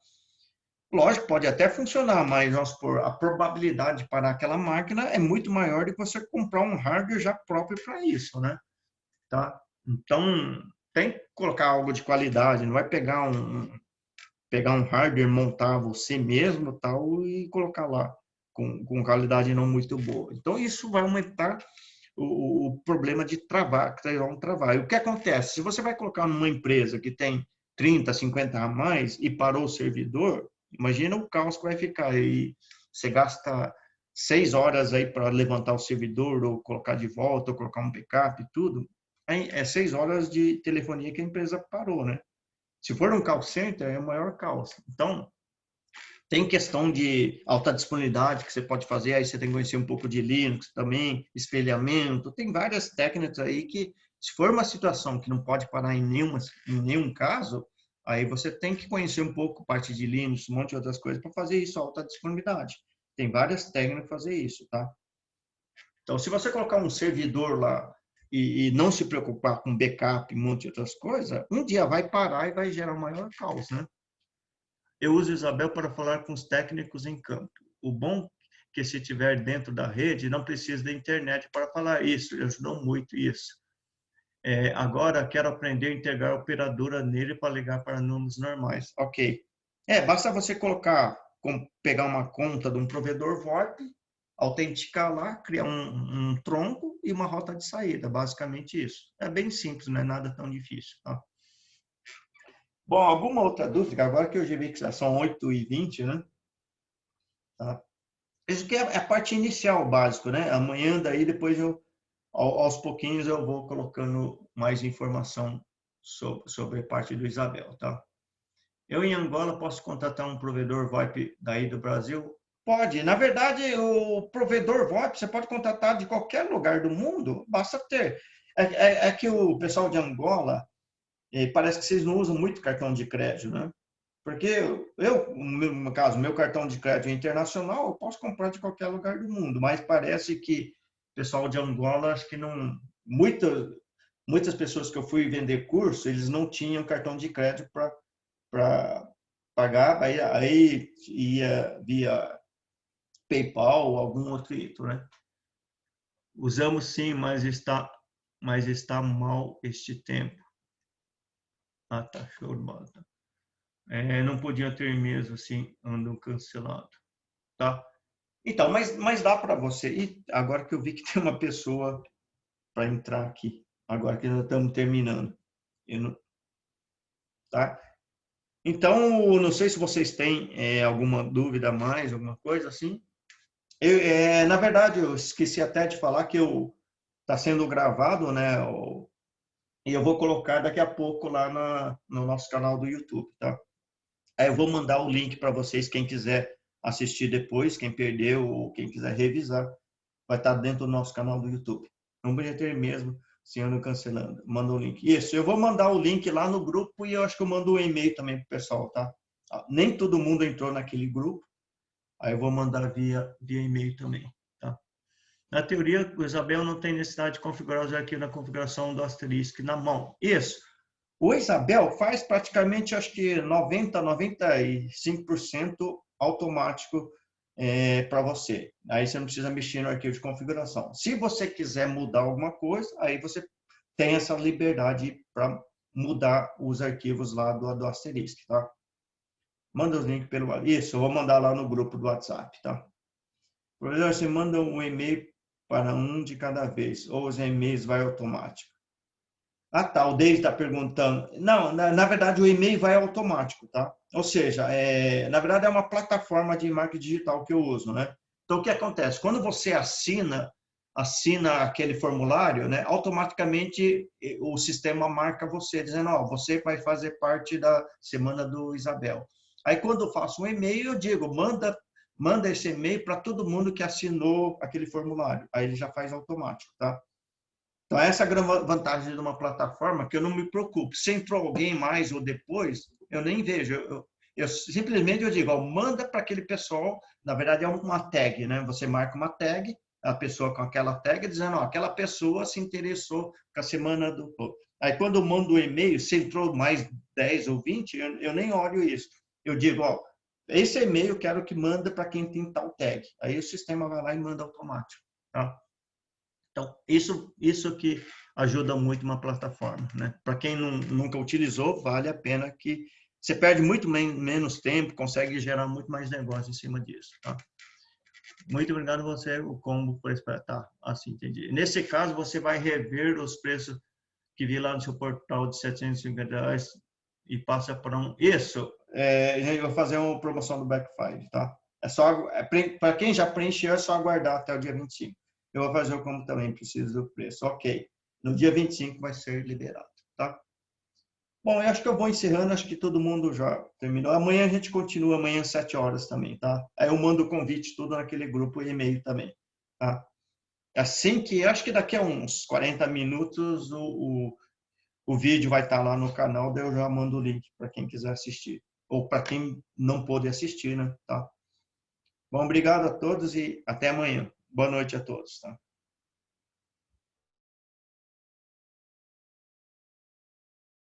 lógico, pode até funcionar, mas vamos supor, a probabilidade para aquela máquina é muito maior do que você comprar um hardware já próprio para isso, né? Tá? Então, tem que colocar algo de qualidade, não vai pegar um hardware, montar você mesmo tal e colocar lá com qualidade não muito boa. Então, isso vai aumentar o problema de travar, que vão travar. E o que acontece? Se você vai colocar numa empresa que tem 30, 50 a mais e parou o servidor, imagina o caos que vai ficar. E você gasta 6 horas aí para levantar o servidor, ou colocar de volta, ou colocar um backup e tudo. É 6 horas de telefonia que a empresa parou, né? Se for um call center, é o maior caos. Então, tem questão de alta disponibilidade que você pode fazer, aí você tem que conhecer um pouco de Linux também, espelhamento, tem várias técnicas aí que, se for uma situação que não pode parar em nenhum caso, aí você tem que conhecer um pouco parte de Linux, um monte de outras coisas para fazer isso, alta disponibilidade. Tem várias técnicas para fazer isso, tá? Então, se você colocar um servidor lá e não se preocupar com backup, um monte de outras coisas, um dia vai parar e vai gerar um maior caos, né? Eu uso Isabel para falar com os técnicos em campo. O bom é que se estiver dentro da rede, não precisa da internet para falar isso. Ajudou muito isso. Agora, quero aprender a integrar a operadora nele para ligar para números normais. Ok. Basta você pegar uma conta de um provedor VoIP, autenticar lá, criar um tronco e uma rota de saída. Basicamente isso. É bem simples, não é nada tão difícil. Tá? Bom, alguma outra dúvida? Agora que eu já vi que já são 8h20, né? Tá? Isso que é a parte inicial, básico, né? Amanhã, daí, depois aos pouquinhos, eu vou colocando mais informação sobre a parte do Isabel, tá? Eu, em Angola, posso contratar um provedor VoIP daí do Brasil? Pode. Na verdade, o provedor VoIP você pode contratar de qualquer lugar do mundo, basta ter. É que o pessoal de Angola, parece que vocês não usam muito cartão de crédito, né? Porque no meu caso, meu cartão de crédito é internacional, eu posso comprar de qualquer lugar do mundo, mas parece que o pessoal de Angola, acho que não. Muitas pessoas que eu fui vender curso, eles não tinham cartão de crédito para pagar, aí ia via PayPal ou algum outro jeito, né? Usamos sim, mas está mal este tempo. Ah, tá, show de bola. Não podia ter mesmo, assim, andam cancelado, tá? Então, mas dá para você. E agora que eu vi que tem uma pessoa para entrar aqui, agora que nós estamos terminando, não, tá? Então, não sei se vocês têm alguma dúvida a mais, alguma coisa assim. Na verdade, eu esqueci até de falar que está sendo gravado, né? E eu vou colocar daqui a pouco lá no nosso canal do YouTube, tá? Aí eu vou mandar o link para vocês, quem quiser assistir depois, quem perdeu ou quem quiser revisar, vai estar dentro do nosso canal do YouTube. Não podia ter mesmo, se ando cancelando. Manda o link. Isso, eu vou mandar o link lá no grupo e eu acho que eu mando um e-mail também pro pessoal, tá? Nem todo mundo entrou naquele grupo, aí eu vou mandar via e-mail também, tá? Na teoria, o Isabel não tem necessidade de configurar os arquivos na configuração do Asterisk na mão. Isso. O Isabel faz praticamente, acho que 95% automático para você. Aí você não precisa mexer no arquivo de configuração. Se você quiser mudar alguma coisa, aí você tem essa liberdade para mudar os arquivos lá do Asterisk, tá? Manda os links pelo WhatsApp. Isso, eu vou mandar lá no grupo do WhatsApp, tá? Por exemplo, você manda um e-mail para um de cada vez, ou os e-mails vai automático. Ah, tá, o David está perguntando. Não, na verdade, o e-mail vai automático, tá? Ou seja, na verdade, é uma plataforma de marketing digital que eu uso, né? Então, o que acontece? Quando você assina aquele formulário, né? Automaticamente o sistema marca você, dizendo, ó, você vai fazer parte da Semana do Isabel. Aí, quando eu faço um e-mail, eu digo, manda esse e-mail para todo mundo que assinou aquele formulário. Aí ele já faz automático, tá? Então, essa é a grande vantagem de uma plataforma, que eu não me preocupo. Se entrou alguém mais ou depois, eu nem vejo. Eu simplesmente eu digo, ó, manda para aquele pessoal, na verdade é uma tag, né? Você marca uma tag, a pessoa com aquela tag, dizendo, ó, aquela pessoa se interessou com a semana do... Aí, quando eu mando o e-mail, se entrou mais 10 ou 20, eu nem olho isso. Eu digo, ó, esse e-mail eu quero que manda para quem tem tal tag. Aí o sistema vai lá e manda automático, tá? Então, isso que ajuda muito uma plataforma, né? Para quem nunca utilizou, vale a pena que você perde muito menos tempo, consegue gerar muito mais negócio em cima disso, tá? Muito obrigado a você, o combo, por esperar. Tá, assim, entendi. Nesse caso, você vai rever os preços que vi lá no seu portal de R$ 750 e passa para um... Isso, eu vou fazer uma promoção do Black Friday, tá? Para quem já preencheu, é só aguardar até o dia 25. Eu vou fazer como também preciso do preço. Ok. No dia 25 vai ser liberado, tá? Bom, eu acho que eu vou encerrando, acho que todo mundo já terminou. Amanhã a gente continua, amanhã às 7 horas também, tá? Aí eu mando o convite tudo naquele grupo e e-mail também, tá? Assim que, acho que daqui a uns 40 minutos o vídeo vai estar lá no canal, daí eu já mando o link para quem quiser assistir. Ou para quem não pôde assistir, né? Tá? Bom, obrigado a todos e até amanhã. Boa noite a todos, tá?